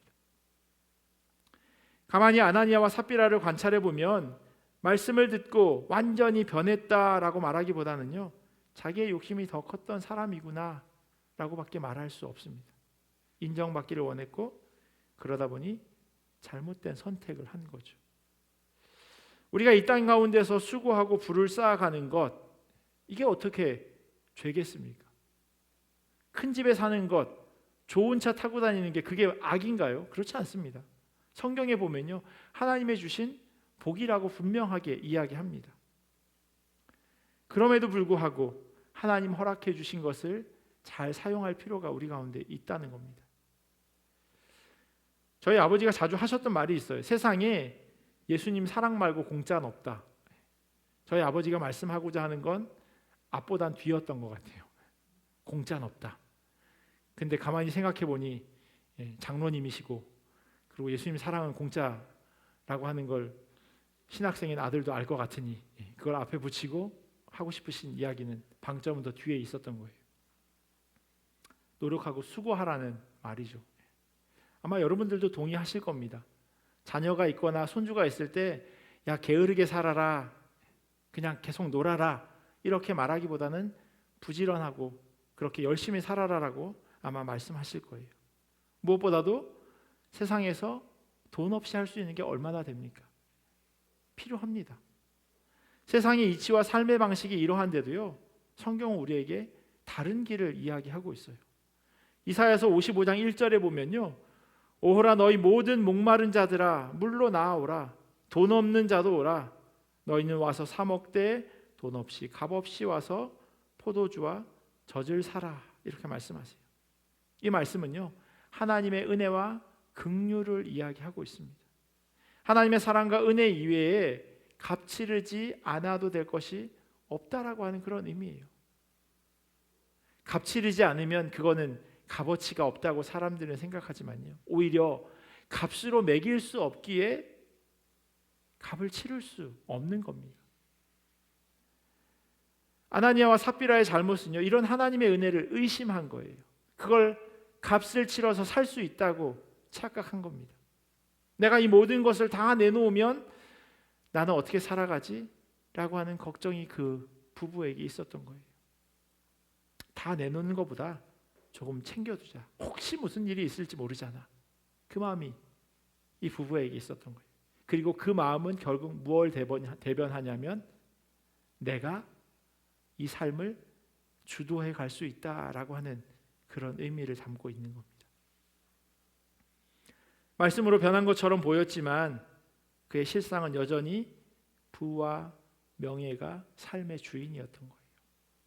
Speaker 1: 가만히 아나니아와 삽비라를 관찰해 보면 말씀을 듣고 완전히 변했다라고 말하기보다는요, 자기의 욕심이 더 컸던 사람이구나 라고밖에 말할 수 없습니다. 인정받기를 원했고 그러다 보니 잘못된 선택을 한 거죠. 우리가 이 땅 가운데서 수고하고 부를 쌓아가는 것, 이게 어떻게 죄겠습니까? 큰 집에 사는 것, 좋은 차 타고 다니는 게 그게 악인가요? 그렇지 않습니다. 성경에 보면요, 하나님의 주신 복이라고 분명하게 이야기합니다. 그럼에도 불구하고 하나님 허락해 주신 것을 잘 사용할 필요가 우리 가운데 있다는 겁니다. 저희 아버지가 자주 하셨던 말이 있어요. 세상에 예수님 사랑 말고 공짜는 없다. 저희 아버지가 말씀하고자 하는 건 앞보단 뒤였던 것 같아요. 공짜는 없다. 근데 가만히 생각해 보니 장로님이시고 그리고 예수님 사랑은 공짜라고 하는 걸 신학생인 아들도 알 것 같으니 그걸 앞에 붙이고 하고 싶으신 이야기는 방점은 더 뒤에 있었던 거예요. 노력하고 수고하라는 말이죠. 아마 여러분들도 동의하실 겁니다. 자녀가 있거나 손주가 있을 때 야, 게으르게 살아라, 그냥 계속 놀아라, 이렇게 말하기보다는 부지런하고 그렇게 열심히 살아라라고 아마 말씀하실 거예요. 무엇보다도 세상에서 돈 없이 할 수 있는 게 얼마나 됩니까? 필요합니다. 세상의 이치와 삶의 방식이 이러한데도요, 성경은 우리에게 다른 길을 이야기하고 있어요. 이사야서 55장 1절에 보면요, 오호라 너희 모든 목마른 자들아 물로 나아오라. 돈 없는 자도 오라. 너희는 와서 사 먹되 돈 없이 값 없이 와서 포도주와 젖을 사라. 이렇게 말씀하세요. 이 말씀은요, 하나님의 은혜와 긍휼을 이야기하고 있습니다. 하나님의 사랑과 은혜 이외에 값지르지 않아도 될 것이 없다라고 하는 그런 의미예요. 값지르지 않으면 그거는 값어치가 없다고 사람들은 생각하지만요, 오히려 값으로 매길 수 없기에 값을 치를 수 없는 겁니다. 아나니아와 삽비라의 잘못은요, 이런 하나님의 은혜를 의심한 거예요. 그걸 값을 치러서 살 수 있다고 착각한 겁니다. 내가 이 모든 것을 다 내놓으면 나는 어떻게 살아가지? 라고 하는 걱정이 그 부부에게 있었던 거예요. 다 내놓는 것보다 조금 챙겨두자. 혹시 무슨 일이 있을지 모르잖아. 그 마음이 이 부부에게 있었던 거예요. 그리고 그 마음은 결국 무엇을 대변하냐면 내가 이 삶을 주도해 갈 수 있다라고 하는 그런 의미를 담고 있는 겁니다. 말씀으로 변한 것처럼 보였지만 그의 실상은 여전히 부와 명예가 삶의 주인이었던 거예요.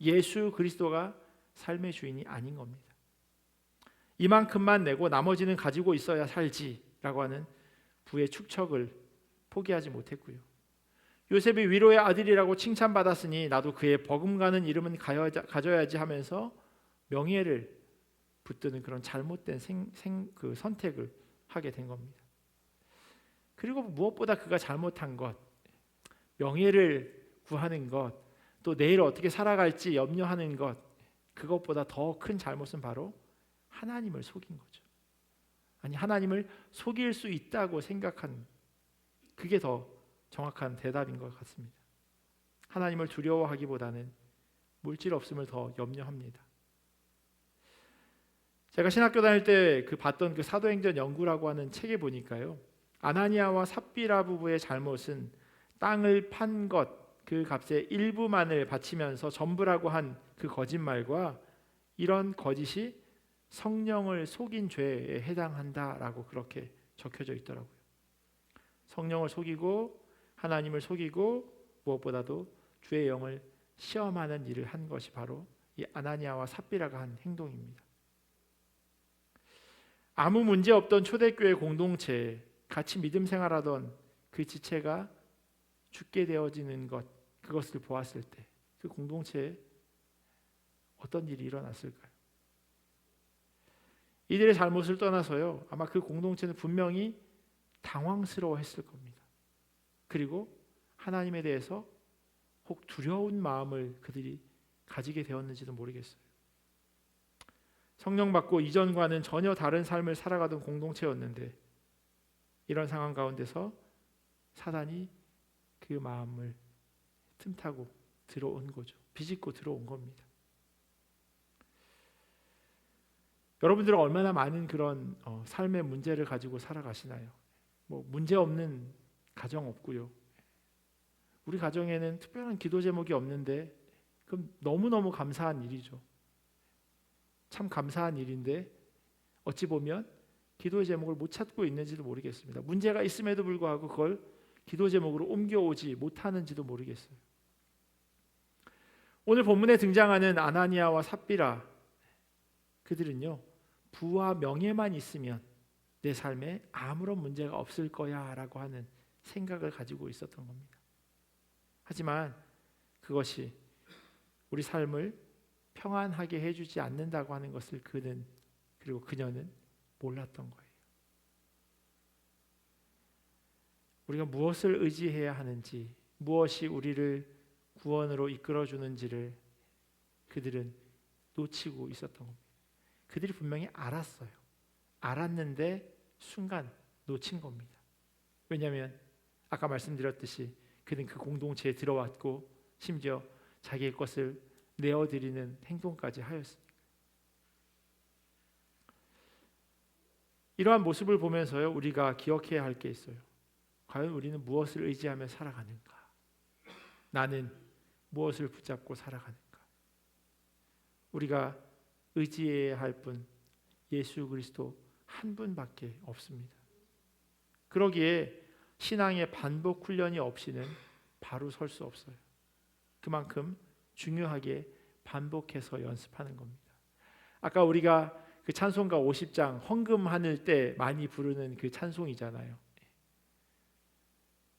Speaker 1: 예수 그리스도가 삶의 주인이 아닌 겁니다. 이만큼만 내고 나머지는 가지고 있어야 살지라고 하는 부의 축척을 포기하지 못했고요. 요셉이 위로의 아들이라고 칭찬받았으니 나도 그의 버금가는 이름은 가져야지 하면서 명예를 붙드는 그런 잘못된 그 선택을 하게 된 겁니다. 그리고 무엇보다 그가 잘못한 것, 명예를 구하는 것, 또 내일 어떻게 살아갈지 염려하는 것, 그것보다 더 큰 잘못은 바로 하나님을 속인 거죠. 아니, 하나님을 속일 수 있다고 생각한, 그게 더 정확한 대답인 것 같습니다. 하나님을 두려워하기보다는 물질 없음을 더 염려합니다. 제가 신학교 다닐 때 봤던 그 사도행전 연구라고 하는 책에 보니까요, 아나니아와 삽비라 부부의 잘못은 땅을 판 것, 그 값의 일부만을 바치면서 전부라고 한 그 거짓말과 이런 거짓이 성령을 속인 죄에 해당한다라고 그렇게 적혀져 있더라고요. 성령을 속이고 하나님을 속이고 무엇보다도 주의 영을 시험하는 일을 한 것이 바로 이 아나니아와 삽비라가 한 행동입니다. 아무 문제 없던 초대교회 공동체, 같이 믿음 생활하던 그 지체가 죽게 되어지는 것, 그것을 보았을 때 그 공동체에 어떤 일이 일어났을까요? 이들의 잘못을 떠나서요, 아마 그 공동체는 분명히 당황스러워했을 겁니다. 그리고 하나님에 대해서 혹 두려운 마음을 그들이 가지게 되었는지도 모르겠어요. 성령 받고 이전과는 전혀 다른 삶을 살아가던 공동체였는데 이런 상황 가운데서 사단이 그 마음을 틈타고 들어온 거죠. 비집고 들어온 겁니다. 여러분들은 얼마나 많은 그런 삶의 문제를 가지고 살아가시나요? 문제 없는 가정 없고요. 우리 가정에는 특별한 기도 제목이 없는데 그럼 너무너무 감사한 일이죠. 참 감사한 일인데 어찌 보면 기도의 제목을 못 찾고 있는지도 모르겠습니다. 문제가 있음에도 불구하고 그걸 기도 제목으로 옮겨오지 못하는지도 모르겠어요. 오늘 본문에 등장하는 아나니아와 삽비라, 그들은요, 부와 명예만 있으면 내 삶에 아무런 문제가 없을 거야 라고 하는 생각을 가지고 있었던 겁니다. 하지만 그것이 우리 삶을 평안하게 해주지 않는다고 하는 것을 그리고 그녀는 몰랐던 거예요. 우리가 무엇을 의지해야 하는지, 무엇이 우리를 구원으로 이끌어주는지를 그들은 놓치고 있었던 겁니다. 그들이 분명히 알았어요. 알았는데 순간 놓친 겁니다. 왜냐하면 아까 말씀드렸듯이 그는 그 공동체에 들어왔고 심지어 자기의 것을 내어드리는 행동까지 하였습니다. 이러한 모습을 보면서요, 우리가 기억해야 할 게 있어요. 과연 우리는 무엇을 의지하며 살아가는가? 나는 무엇을 붙잡고 살아가는가? 우리가 의지해야 할 분, 예수 그리스도 한 분밖에 없습니다. 그러기에 신앙의 반복 훈련이 없이는 바로 설 수 없어요. 그만큼 중요하게 반복해서 연습하는 겁니다. 아까 우리가 그 찬송가 50장 헌금하는 때 많이 부르는 그 찬송이잖아요.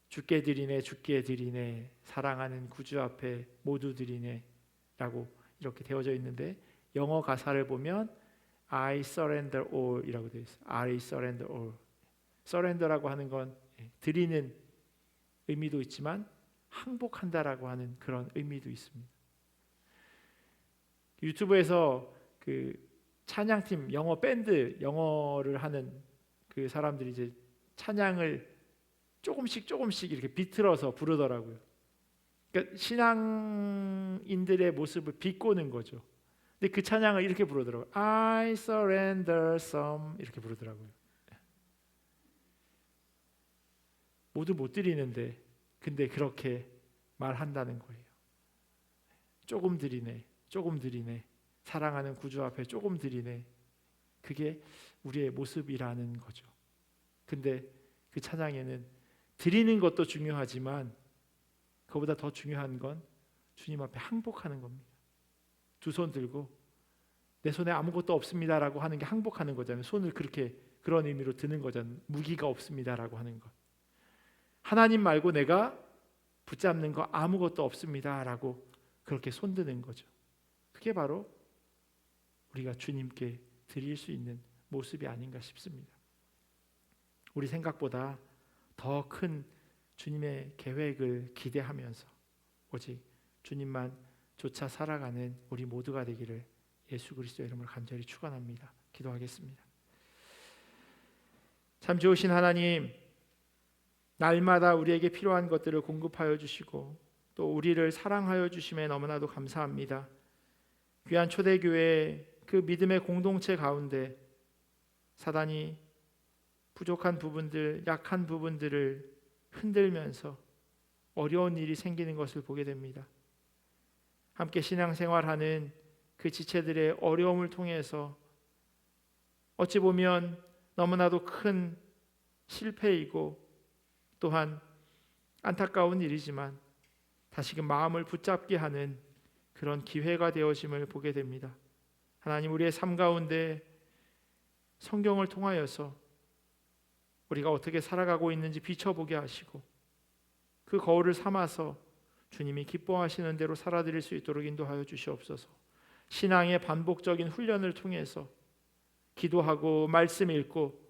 Speaker 1: 주께 드리네 주께 드리네 사랑하는 구주 앞에 모두 드리네 라고 이렇게 되어져 있는데 영어 가사를 보면 I surrender all 이라고 되어 있어요. I surrender all. surrender라고 하는 건 드리는 의미도 있지만 항복한다라고 하는 그런 의미도 있습니다. 유튜브에서 그 찬양팀 영어 밴드 영어를 하는 그 사람들이 이제 찬양을 조금씩 이렇게 비틀어서 부르더라고요. 그러니까 신앙인들의 모습을 비꼬는 거죠. 근데 그 찬양을 이렇게 부르더라고요. I surrender some 이렇게 부르더라고요. 모두 못 드리는데 근데 그렇게 말한다는 거예요. 조금 드리네. 사랑하는 구주 앞에 조금 드리네. 그게 우리의 모습이라는 거죠. 근데 그 찬양에는 드리는 것도 중요하지만 그보다 더 중요한 건 주님 앞에 항복하는 겁니다. 두 손 들고 내 손에 아무것도 없습니다라고 하는 게 항복하는 거잖아요. 손을 그렇게 그런 의미로 드는 거잖아요. 무기가 없습니다라고 하는 것. 하나님 말고 내가 붙잡는 거 아무것도 없습니다라고 그렇게 손드는 거죠. 그게 바로 우리가 주님께 드릴 수 있는 모습이 아닌가 싶습니다. 우리 생각보다 더 큰 주님의 계획을 기대하면서 오직 주님만 쫓아 살아가는 우리 모두가 되기를 예수 그리스도의 이름으로 간절히 축원합니다. 기도하겠습니다. 참 좋으신 하나님, 날마다 우리에게 필요한 것들을 공급하여 주시고 또 우리를 사랑하여 주심에 너무나도 감사합니다. 귀한 초대교회 그 믿음의 공동체 가운데 사단이 부족한 부분들, 약한 부분들을 흔들면서 어려운 일이 생기는 것을 보게 됩니다. 함께 신앙생활하는 그 지체들의 어려움을 통해서 어찌 보면 너무나도 큰 실패이고 또한 안타까운 일이지만 다시금 마음을 붙잡게 하는 그런 기회가 되어짐을 보게 됩니다. 하나님, 우리의 삶 가운데 성경을 통하여서 우리가 어떻게 살아가고 있는지 비춰보게 하시고 그 거울을 삼아서 주님이 기뻐하시는 대로 살아드릴 수 있도록 인도하여 주시옵소서. 신앙의 반복적인 훈련을 통해서 기도하고 말씀 읽고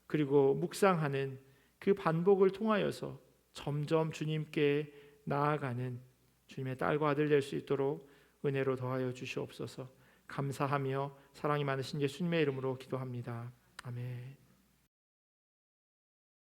Speaker 1: 그리고 묵상하는 그 반복을 통하여서 점점 주님께 나아가는 주님의 딸과 아들 될 수 있도록 은혜로 더하여 주시옵소서. 감사하며 사랑이 많으신 예수님의 이름으로 기도합니다. 아멘.